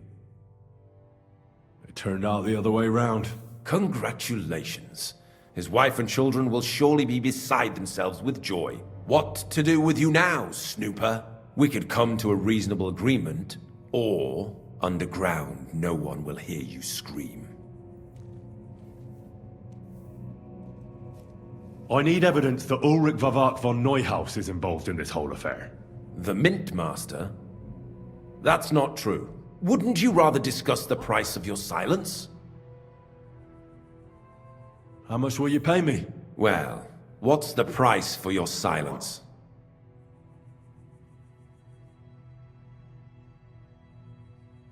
It turned out the other way round. Congratulations. His wife and children will surely be beside themselves with joy. What to do with you now, snooper? We could come to a reasonable agreement, or underground no one will hear you scream. I need evidence that Ulrich Vavak von Neuhaus is involved in this whole affair. The Mint Master? That's not true. Wouldn't you rather discuss the price of your silence? How much will you pay me? Well, what's the price for your silence?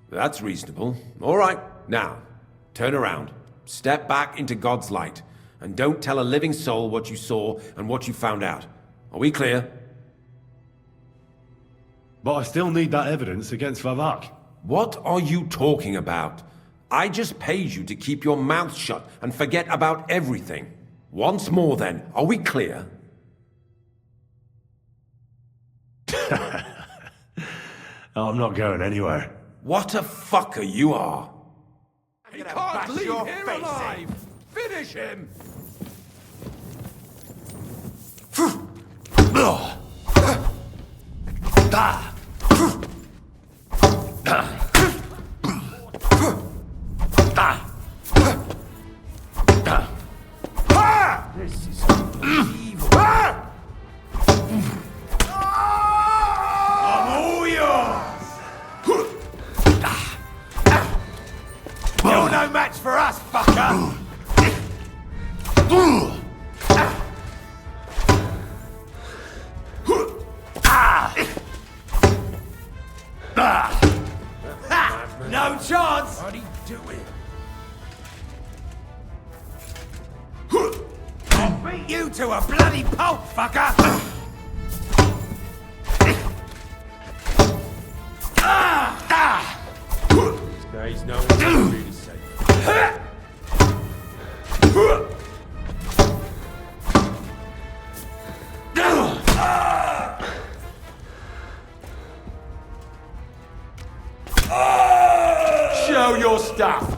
That's reasonable. All right, now, turn around. Step back into God's light. And don't tell a living soul what you saw and what you found out. Are we clear? But I still need that evidence against Vavak. What are you talking about? I just paid you to keep your mouth shut and forget about everything. Once more then, are we clear? I'm not going anywhere. What a fucker you are! He can't leave here alive! Finish him! This is evil. I'm all yours! You're no match for us, fucker! No chance! What are you doing? I'll beat you to a bloody pulp, fucker! Now he's no one really safe. Show your stuff!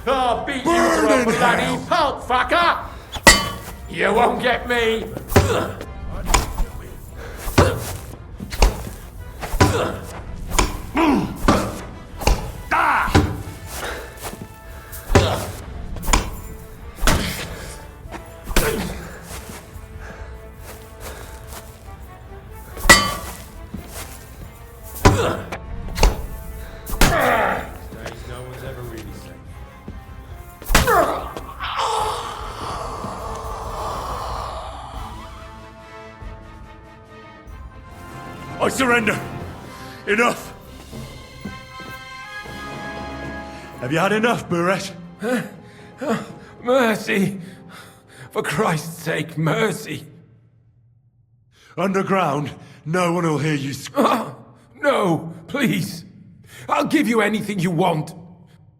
I'll beat you to a bloody pulp, fucker! You won't get me! No one's ever really safe. I surrender. Enough. Have you had enough, Buret? Mercy! For Christ's sake, mercy! Underground, no one will hear you No, please! I'll give you anything you want!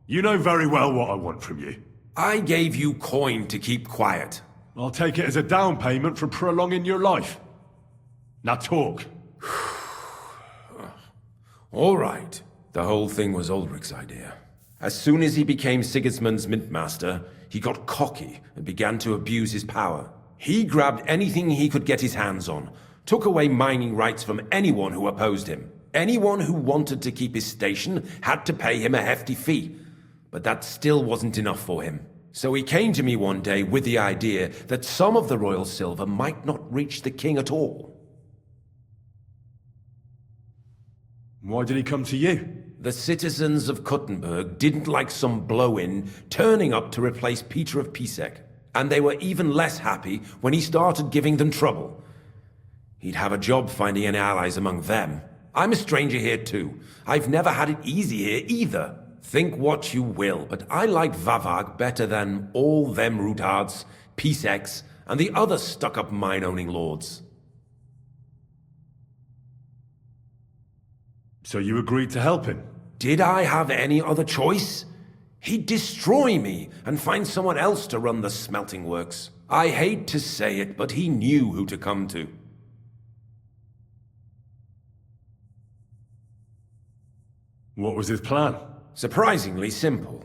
You know very well what I want from you. I gave you coin to keep quiet. I'll take it as a down payment for prolonging your life. Now talk. All right. The whole thing was Ulrich's idea. As soon as he became Sigismund's Mint Master, he got cocky and began to abuse his power. He grabbed anything he could get his hands on, took away mining rights from anyone who opposed him. Anyone who wanted to keep his station had to pay him a hefty fee. But that still wasn't enough for him. So he came to me one day with the idea that some of the royal silver might not reach the king at all. Why did he come to you? The citizens of Kuttenberg didn't like some blow-in turning up to replace Peter of Pisek. And they were even less happy when he started giving them trouble. He'd have a job finding any allies among them. I'm a stranger here too. I've never had it easy here either. Think what you will, but I like Vavag better than all them Rutards, Piseks, and the other stuck-up mine-owning lords. So you agreed to help him? Did I have any other choice? He'd destroy me and find someone else to run the smelting works. I hate to say it, but he knew who to come to. What was his plan? Surprisingly simple.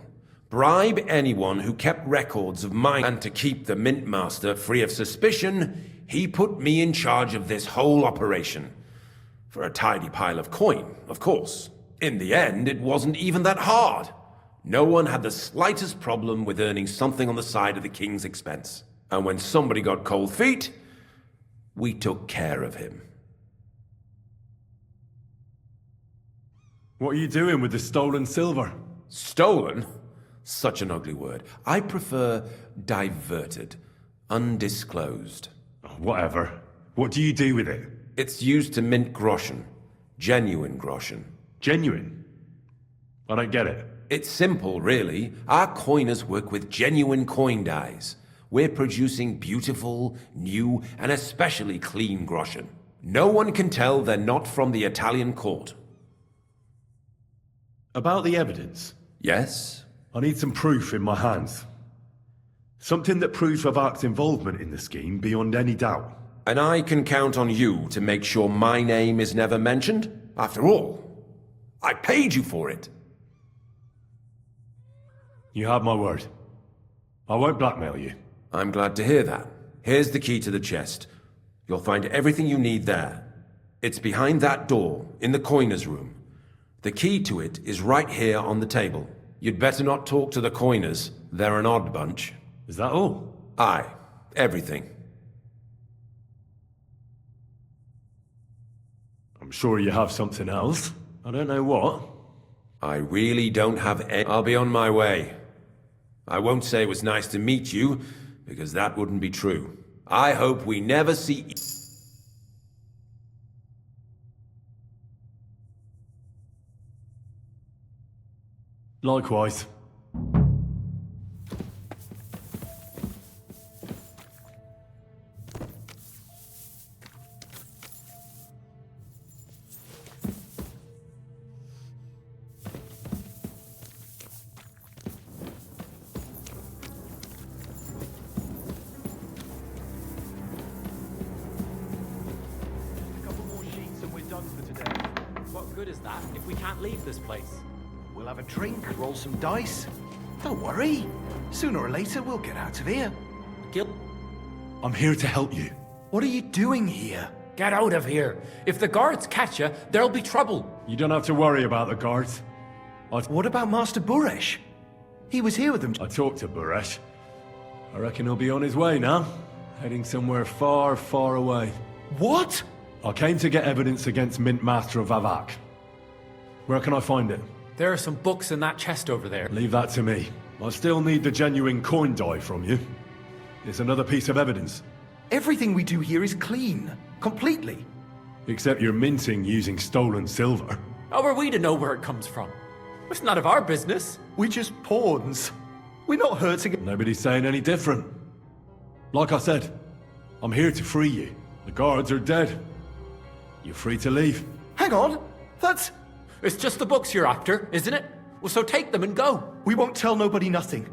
bribe anyone who kept records of mine, and to keep the Mint Master free of suspicion, he put me in charge of this whole operation. For a tidy pile of coin, of course. In the end, it wasn't even that hard. No one had the slightest problem with earning something on the side of the king's expense. And when somebody got cold feet, we took care of him. What are you doing with the stolen silver? Stolen? Such an ugly word. I prefer diverted, undisclosed. Whatever. What do you do with it? It's used to mint groschen. Genuine groschen. Genuine? I don't get it. It's simple, really. Our coiners work with genuine coin dyes. We're producing beautiful, new, and especially clean groschen. No one can tell they're not from the Italian court. About the evidence? Yes? I need some proof in my hands. Something that proves Vavak's involvement in the scheme beyond any doubt. And I can count on you to make sure my name is never mentioned? After all, I paid you for it. You have my word. I won't blackmail you. I'm glad to hear that. Here's the key to the chest. You'll find everything you need there. It's behind that door, in the coiner's room. The key to it is right here on the table. You'd better not talk to the coiners. They're an odd bunch. Is that all? Aye. Everything. I'm sure you have something else. I don't know what. I really don't have any. I'll be on my way. I won't say it was nice to meet you, because that wouldn't be true. I hope we never see... Likewise. What good is that if we can't leave this place? We'll have a drink, roll some dice. Don't worry. Sooner or later, we'll get out of here. I'm here to help you. What are you doing here? Get out of here. If the guards catch you, there'll be trouble. You don't have to worry about the guards. What about Master Buresh? He was here with them. I talked to Buresh. I reckon he'll be on his way now. Heading somewhere far, far away. What? I came to get evidence against Mint Master of Vavak. Where can I find it? There are some books in that chest over there. Leave that to me. I still need the genuine coin die from you. It's another piece of evidence. Everything we do here is clean. Completely. Except you're minting using stolen silver. How are we to know where it comes from? It's none of our business. We're just pawns. We're not hurting it. Nobody's saying any different. Like I said, I'm here to free you. The guards are dead. You're free to leave. Hang on. That's... It's just the books you're after, isn't it? Well, so take them and go. We won't tell nobody nothing.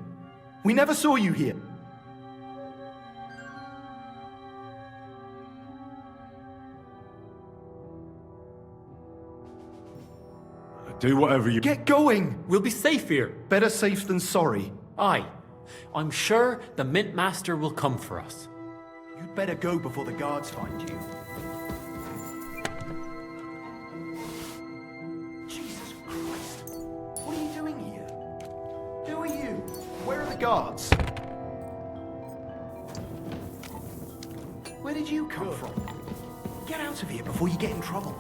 We never saw you here. Do whatever you... Get going! We'll be safe here. Better safe than sorry. Aye. I'm sure the Mint Master will come for us. You'd better go before the guards find you. Jesus Christ! What are you doing here? Who are you? Where are the guards? Where did you come from? Get out of here before you get in trouble.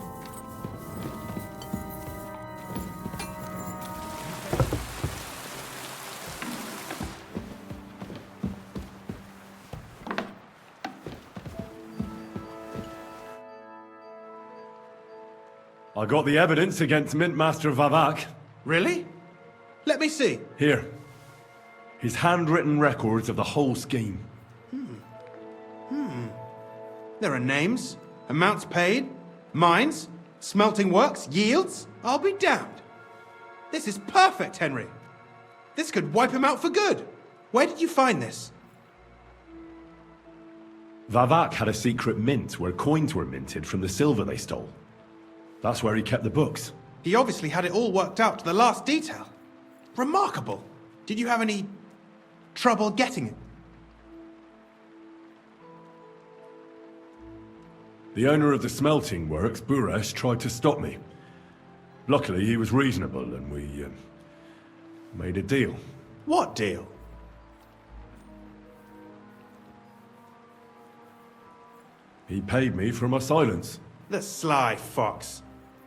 I got the evidence against Mint Master Vavak. Really? Let me see. Here. His handwritten records of the whole scheme. There are names, amounts paid, mines, smelting works, yields. I'll be damned. This is perfect, Henry. This could wipe him out for good. Where did you find this? Vavak had a secret mint where coins were minted from the silver they stole. That's where he kept the books. He obviously had it all worked out to the last detail. Remarkable. Did you have any trouble getting it? The owner of the smelting works, Buresh, tried to stop me. Luckily, he was reasonable, and we made a deal. What deal? He paid me for my silence. The sly fox.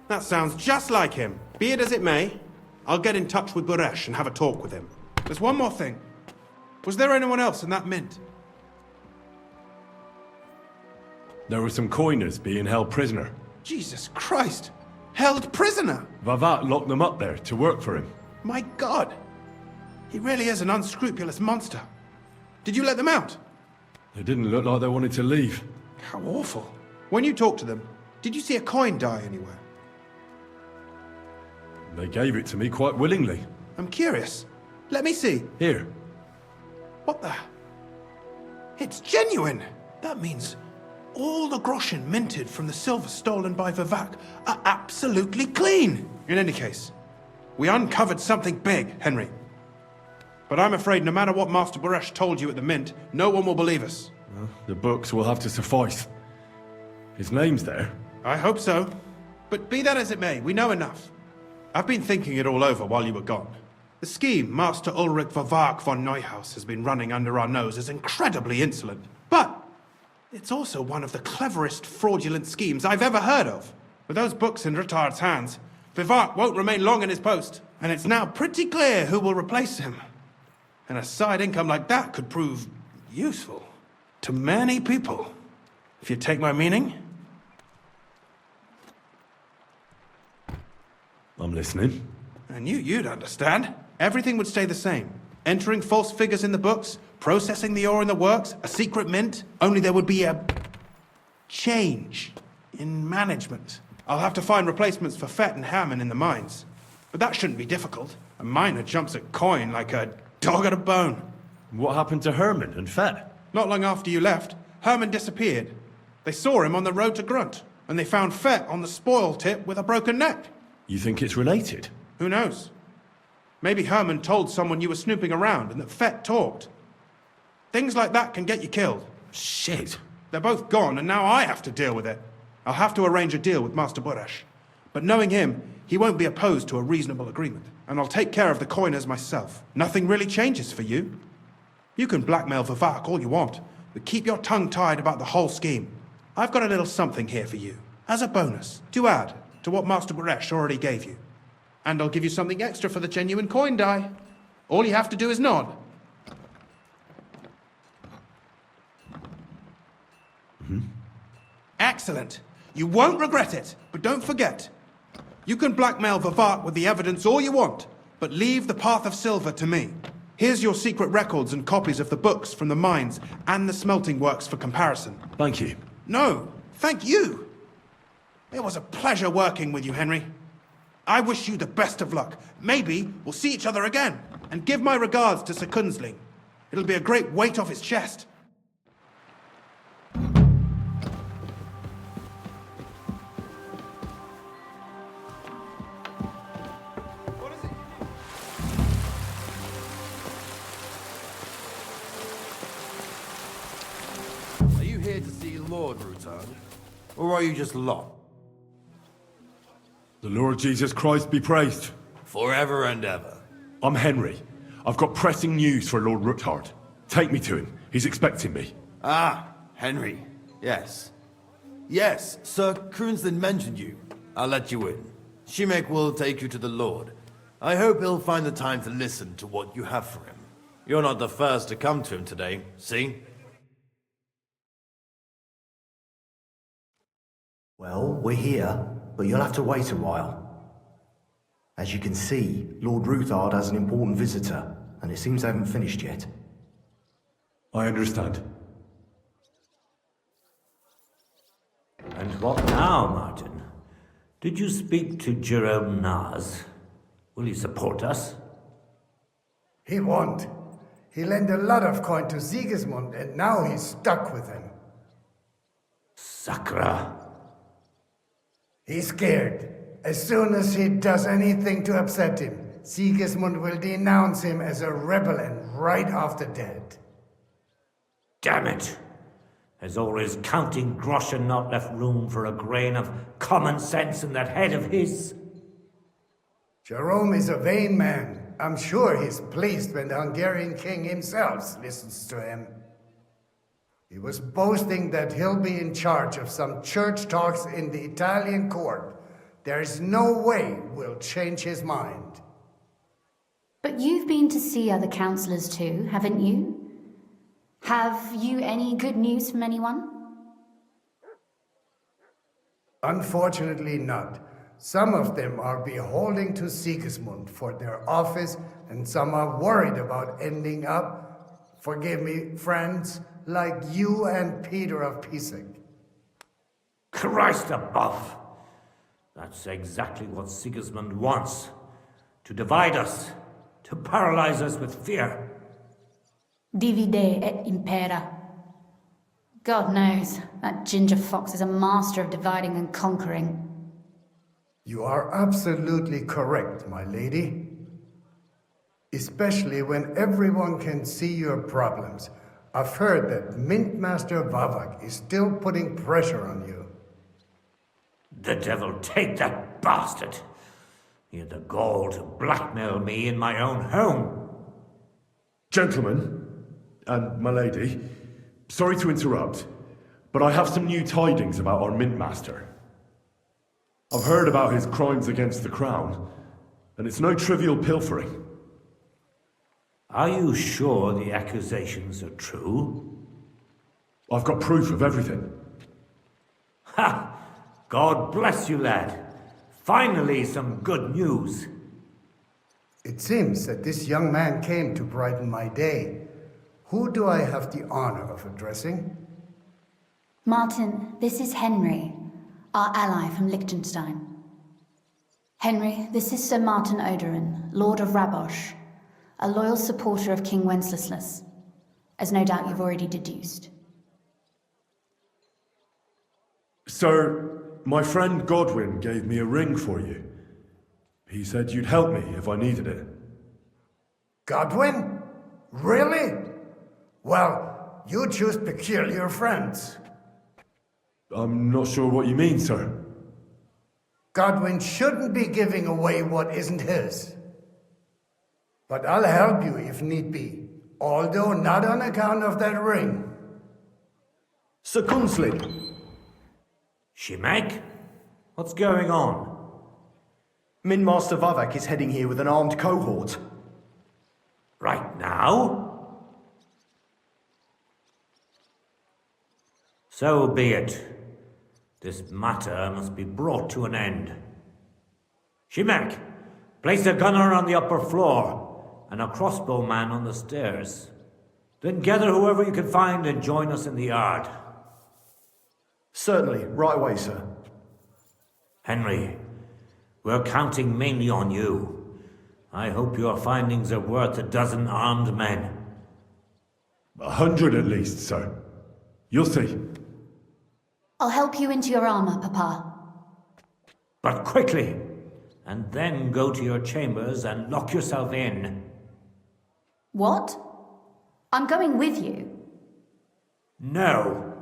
That sounds just like him. Be it as it may, I'll get in touch with Buresh and have a talk with him. There's one more thing. Was there anyone else in that mint? There were some coiners being held prisoner. Jesus Christ! Held prisoner! Vavat locked them up there to work for him. My God! He really is an unscrupulous monster. Did you let them out? They didn't look like they wanted to leave. How awful. When you talked to them, did you see a coin die anywhere? They gave it to me quite willingly. I'm curious. Let me see. Here. What the? It's genuine! That means all the groschen minted from the silver stolen by Vivek are absolutely clean! In any case, we uncovered something big, Henry. But I'm afraid no matter what Master Buresh told you at the mint, no one will believe us. Well, the books will have to suffice. His name's there. I hope so. But be that as it may, we know enough. I've been thinking it all over while you were gone. The scheme Master Ulrich Vivek von Neuhaus has been running under our nose is incredibly insolent. But it's also one of the cleverest fraudulent schemes I've ever heard of. With those books in Retard's hands, Vivek won't remain long in his post. And it's now pretty clear who will replace him. And a side income like that could prove useful to many people. If you take my meaning. I'm listening. I knew you'd understand. Everything would stay the same. Entering false figures in the books, processing the ore in the works, a secret mint. Only there would be a change in management. I'll have to find replacements for Fett and Hammond in the mines. But that shouldn't be difficult. A miner jumps at coin like a dog at a bone. What happened to Herman and Fett? Not long after you left, Herman disappeared. They saw him on the road to Grunt, and they found Fett on the spoil tip with a broken neck. You think it's related? Who knows? Maybe Herman told someone you were snooping around and that Fett talked. Things like that can get you killed. Shit. They're both gone, and now I have to deal with it. I'll have to arrange a deal with Master Buresh. But knowing him, he won't be opposed to a reasonable agreement. And I'll take care of the coiners myself. Nothing really changes for you. You can blackmail Vivek all you want, but keep your tongue tied about the whole scheme. I've got a little something here for you, as a bonus, to add to what Master Buresh already gave you. And I'll give you something extra for the genuine coin die. All you have to do is nod. Excellent. You won't regret it, but don't forget. You can blackmail Vivek with the evidence all you want, but leave the Path of Silver to me. Here's your secret records and copies of the books from the mines and the smelting works for comparison. Thank you. No, thank you. It was a pleasure working with you, Henry. I wish you the best of luck. Maybe we'll see each other again. And give my regards to Sir Kunzling. It'll be a great weight off his chest. Are you here to see Lord Rutan? Or are you just lost? The Lord Jesus Christ be praised. Forever and ever. I'm Henry. I've got pressing news for Lord Ruthard. Take me to him. He's expecting me. Ah, Henry. Yes. Yes, Sir Krunslin mentioned you. I'll let you in. Shimek will take you to the Lord. I hope he'll find the time to listen to what you have for him. You're not the first to come to him today, see? Well, we're here, but you'll have to wait a while. As you can see, Lord Ruthard has an important visitor, and it seems they haven't finished yet. I understand. And what now, Martin? Did you speak to Jerome Naz? Will he support us? He won't. He lent a lot of coin to Sigismund, and now he's stuck with him. Sakra. He's scared. As soon as he does anything to upset him, Sigismund will denounce him as a rebel and right off the dead. Damn it! Has all his counting groschen not left room for a grain of common sense in that head of his? Jerome is a vain man. I'm sure he's pleased when the Hungarian king himself listens to him. He was boasting that he'll be in charge of some church talks in the Italian court. There is no way we'll change his mind. But you've been to see other councillors too, haven't you? Have you any good news from anyone? Unfortunately not. Some of them are beholden to Sigismund for their office, and some are worried about ending up, forgive me, friends, like you and Peter of Pisek. Christ above! That's exactly what Sigismund wants. To divide us. To paralyze us with fear. Divide et impera. God knows, that ginger fox is a master of dividing and conquering. You are absolutely correct, my lady. Especially when everyone can see your problems. I've heard that Mint Master Vavak is still putting pressure on you. The devil take that bastard! He had the gall to blackmail me in my own home. Gentlemen, and my lady, sorry to interrupt, but I have some new tidings about our Mint Master. I've heard about his crimes against the crown, and it's no trivial pilfering. Are you sure the accusations are true? I've got proof of everything. Ha! God bless you, lad. Finally, some good news. It seems that this young man came to brighten my day. Who do I have the honor of addressing? Martin, this is Henry, our ally from Liechtenstein. Henry, this is Sir Martin Odorin, Lord of Rabosh, a loyal supporter of King Wenceslas, as no doubt you've already deduced. Sir, my friend Godwin gave me a ring for you. He said you'd help me if I needed it. Godwin? Really? Well, you choose peculiar friends. I'm not sure what you mean, sir. Godwin shouldn't be giving away what isn't his. But I'll help you if need be, although not on account of that ring. Sir Kunslid. Shimek? What's going on? Min Master Vavak is heading here with an armed cohort. Right now? So be it. This matter must be brought to an end. Shimek, place a gunner on the upper floor and a crossbowman on the stairs. Then gather whoever you can find and join us in the yard. Certainly, right away, sir. Henry, we're counting mainly on you. I hope your findings are worth 12 armed men. 100 at least, sir. You'll see. I'll help you into your armor, Papa. But quickly, and then go to your chambers and lock yourself in. What? I'm going with you. No.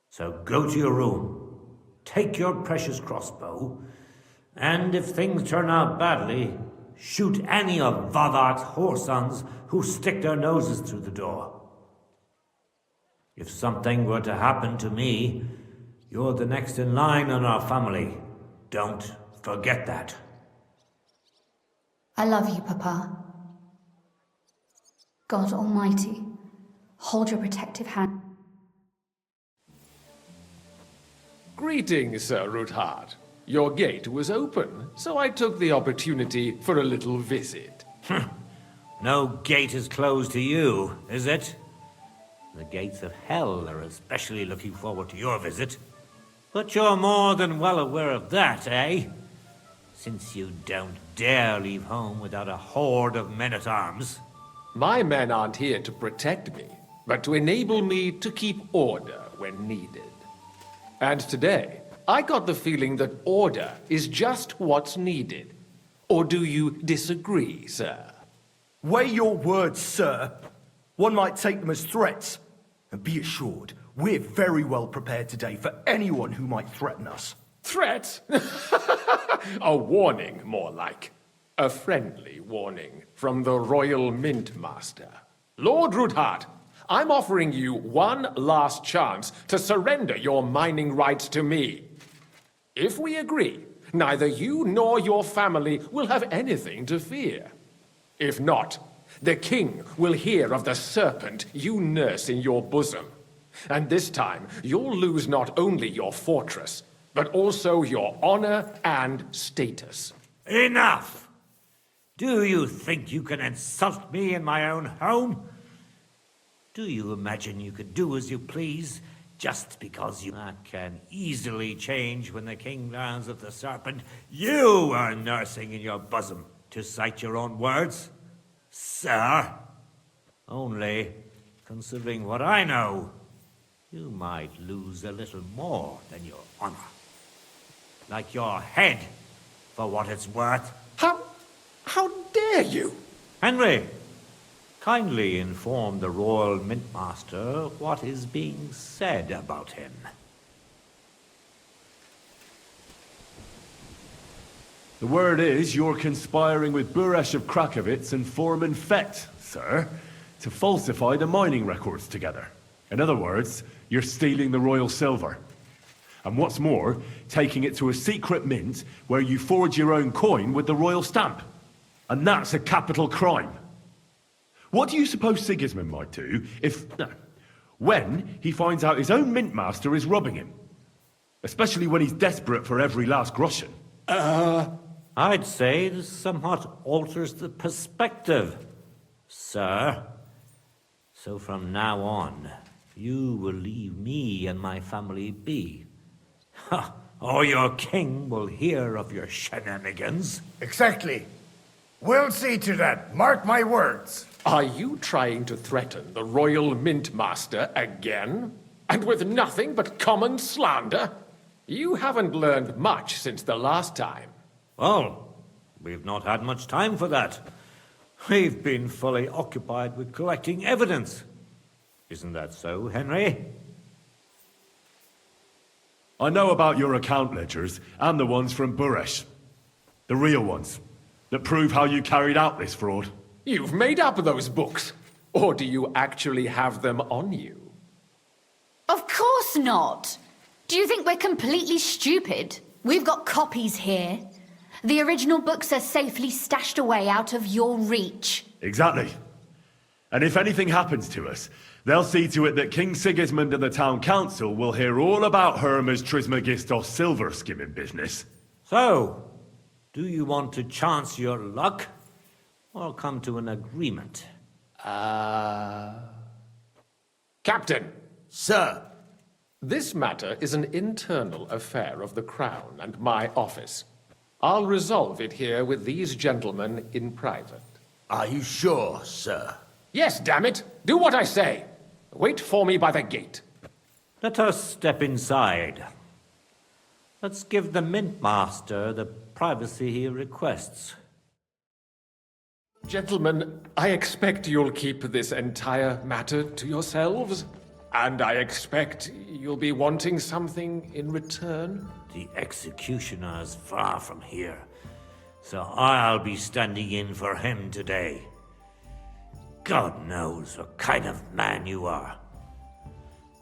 So go to your room, take your precious crossbow, and if things turn out badly, shoot any of Vavak's whoresons who stick their noses through the door. If something were to happen to me, you're the next in line in our family. Don't forget that. I love you, Papa. God Almighty, hold your protective hand. Greetings, Sir Ruthard. Your gate was open, so I took the opportunity for a little visit. No gate is closed to you, is it? The gates of hell are especially looking forward to your visit. But you're more than well aware of that, eh? Since you don't dare leave home without a horde of men-at-arms. My men aren't here to protect me, but to enable me to keep order when needed. And today, I got the feeling that order is just what's needed. Or do you disagree, sir? Weigh your words, sir. One might take them as threats. And be assured, we're very well prepared today for anyone who might threaten us. Threat? A warning, more like. A friendly warning from the Royal Mint Master. Lord Rudhart, I'm offering you one last chance to surrender your mining rights to me. If we agree, neither you nor your family will have anything to fear. If not, the king will hear of the serpent you nurse in your bosom. And this time, you'll lose not only your fortress, but also your honor and status. Enough! Do you think you can insult me in my own home? Do you imagine you could do as you please, just because you... That can easily change when the king learns of the serpent you are nursing in your bosom, to cite your own words, sir. Only, considering what I know, you might lose a little more than your honor. Like your head, for what it's worth. How dare you? Henry, kindly inform the Royal Mintmaster what is being said about him. The word is you're conspiring with Buresh of Krakowitz and Foreman Fett, sir, to falsify the mining records together. In other words, you're stealing the royal silver. And what's more, taking it to a secret mint where you forge your own coin with the royal stamp. And that's a capital crime. What do you suppose Sigismund might do when he finds out his own mint master is robbing him? Especially when he's desperate for every last groschen. I'd say this somewhat alters the perspective, sir. So from now on, you will leave me and my family be. Or your king will hear of your shenanigans. Exactly. We'll see to that. Mark my words. Are you trying to threaten the Royal Mint Master again? And with nothing but common slander? You haven't learned much since the last time. Well, we've not had much time for that. We've been fully occupied with collecting evidence. Isn't that so, Henry? I know about your account ledgers and the ones from Buresh. The real ones, that prove how you carried out this fraud. You've made up those books. Or do you actually have them on you? Of course not. Do you think we're completely stupid? We've got copies here. The original books are safely stashed away out of your reach. Exactly. And if anything happens to us, they'll see to it that King Sigismund and the town council will hear all about Hermes Trismegistos silver skimming business. So, do you want to chance your luck, or come to an agreement? Captain! Sir! This matter is an internal affair of the Crown and my office. I'll resolve it here with these gentlemen in private. Are you sure, sir? Yes, damn it! Do what I say! Wait for me by the gate. Let us step inside. Let's give the Mint Master the privacy he requests. Gentlemen, I expect you'll keep this entire matter to yourselves. And I expect you'll be wanting something in return? The executioner is far from here, so I'll be standing in for him today. God knows what kind of man you are.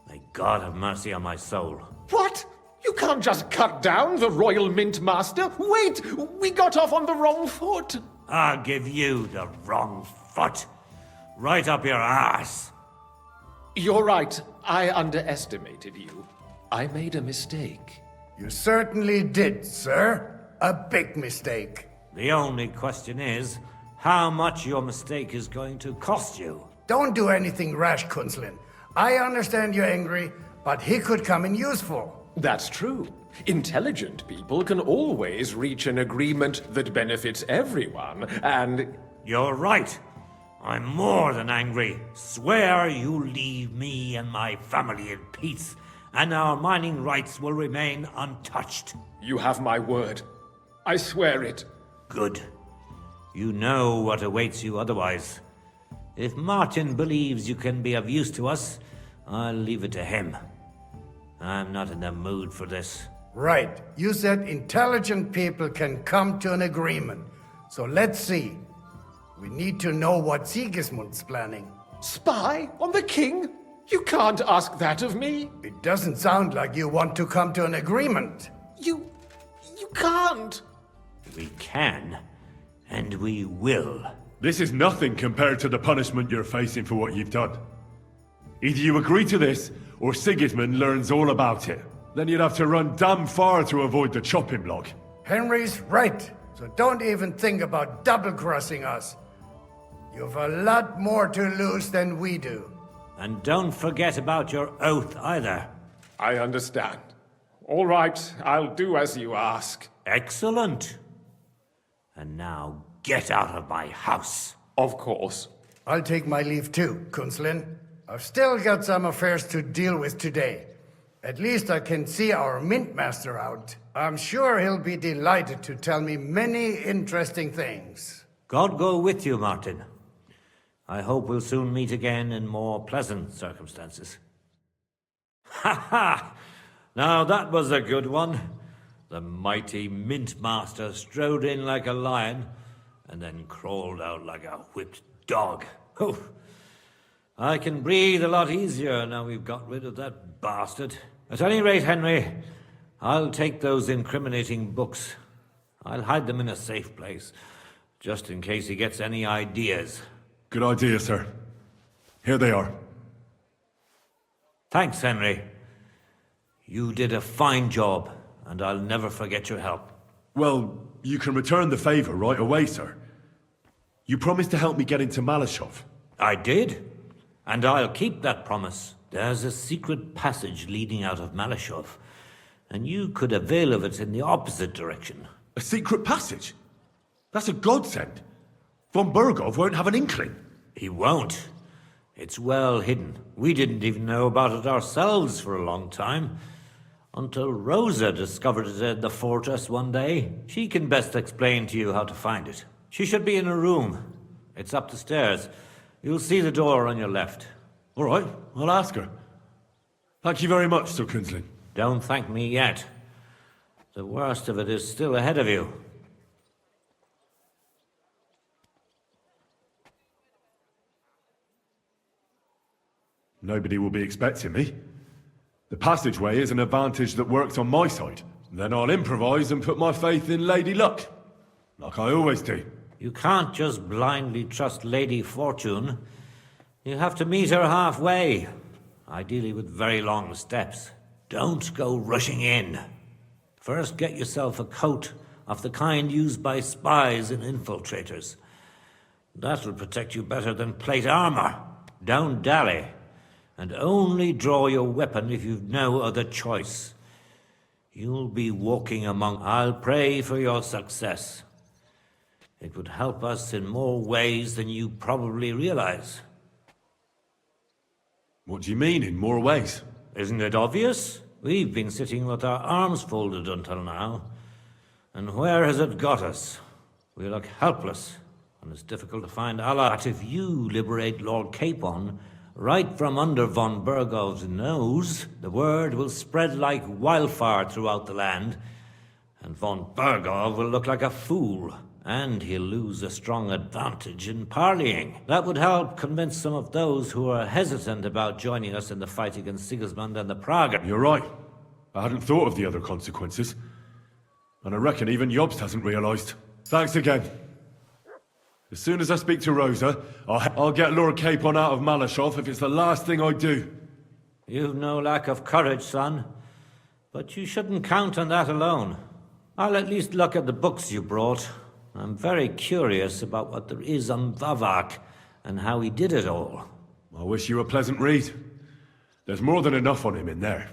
May God have mercy on my soul. What? You can't just cut down the Royal Mint Master? Wait! We got off on the wrong foot! I'll give you the wrong foot. Right up your ass. You're right. I underestimated you. I made a mistake. You certainly did, sir. A big mistake. The only question is, how much your mistake is going to cost you. Don't do anything rash, Kunzlin. I understand you're angry, but he could come in useful. That's true. Intelligent people can always reach an agreement that benefits everyone, and... You're right. I'm more than angry. Swear you leave me and my family in peace, and our mining rights will remain untouched. You have my word. I swear it. Good. You know what awaits you otherwise. If Martin believes you can be of use to us, I'll leave it to him. I'm not in the mood for this. Right. You said intelligent people can come to an agreement. So let's see. We need to know what Sigismund's planning. Spy on the king? You can't ask that of me. It doesn't sound like you want to come to an agreement. You can't. We can, and we will. This is nothing compared to the punishment you're facing for what you've done. Either you agree to this, or Sigismund learns all about it. Then you'd have to run damn far to avoid the chopping block. Henry's right. So don't even think about double-crossing us. You've a lot more to lose than we do. And don't forget about your oath either. I understand. All right, I'll do as you ask. Excellent. And now get out of my house. Of course. I'll take my leave too, Kunslin. I've still got some affairs to deal with today. At least I can see our Mint Master out. I'm sure he'll be delighted to tell me many interesting things. God go with you, Martin. I hope we'll soon meet again in more pleasant circumstances. Ha ha! Now that was a good one. The mighty Mint Master strode in like a lion, and then crawled out like a whipped dog. Oh, I can breathe a lot easier now we've got rid of that bastard. At any rate, Henry, I'll take those incriminating books. I'll hide them in a safe place, just in case he gets any ideas. Good idea, sir. Here they are. Thanks, Henry. You did a fine job, and I'll never forget your help. Well, you can return the favor right away, sir. You promised to help me get into Malashov. I did, and I'll keep that promise. There's a secret passage leading out of Malashov, and you could avail of it in the opposite direction. A secret passage? That's a godsend. Von Bergov won't have an inkling. He won't. It's well hidden. We didn't even know about it ourselves for a long time. Until Rosa discovered it in the fortress one day. She can best explain to you how to find it. She should be in a room. It's up the stairs. You'll see the door on your left. All right, I'll ask her. Thank you very much, Sir Kunslin. Don't thank me yet. The worst of it is still ahead of you. Nobody will be expecting me. The passageway is an advantage that works on my side. Then I'll improvise and put my faith in Lady Luck. Like I always do. You can't just blindly trust Lady Fortune. You have to meet her halfway. Ideally with very long steps. Don't go rushing in. First get yourself a coat of the kind used by spies and infiltrators. That'll protect you better than plate armor. Don't dally. And only draw your weapon if you've no other choice. You'll be walking among... I'll pray for your success. It would help us in more ways than you probably realize. What do you mean, in more ways? Isn't it obvious? We've been sitting with our arms folded until now. And where has it got us? We look helpless, and it's difficult to find allies. But if you liberate Lord Capon, right from under von Bergov's nose, the word will spread like wildfire throughout the land, and von Bergov will look like a fool, and he'll lose a strong advantage in parleying. That would help convince some of those who are hesitant about joining us in the fight against Sigismund and the Praga. You're right. I hadn't thought of the other consequences. And I reckon even Jobst hasn't realized. Thanks again. As soon as I speak to Rosa, I'll get Lord Capon out of Malashov if it's the last thing I do. You've no lack of courage, son. But you shouldn't count on that alone. I'll at least look at the books you brought. I'm very curious about what there is on Vavak and how he did it all. I wish you a pleasant read. There's more than enough on him in there.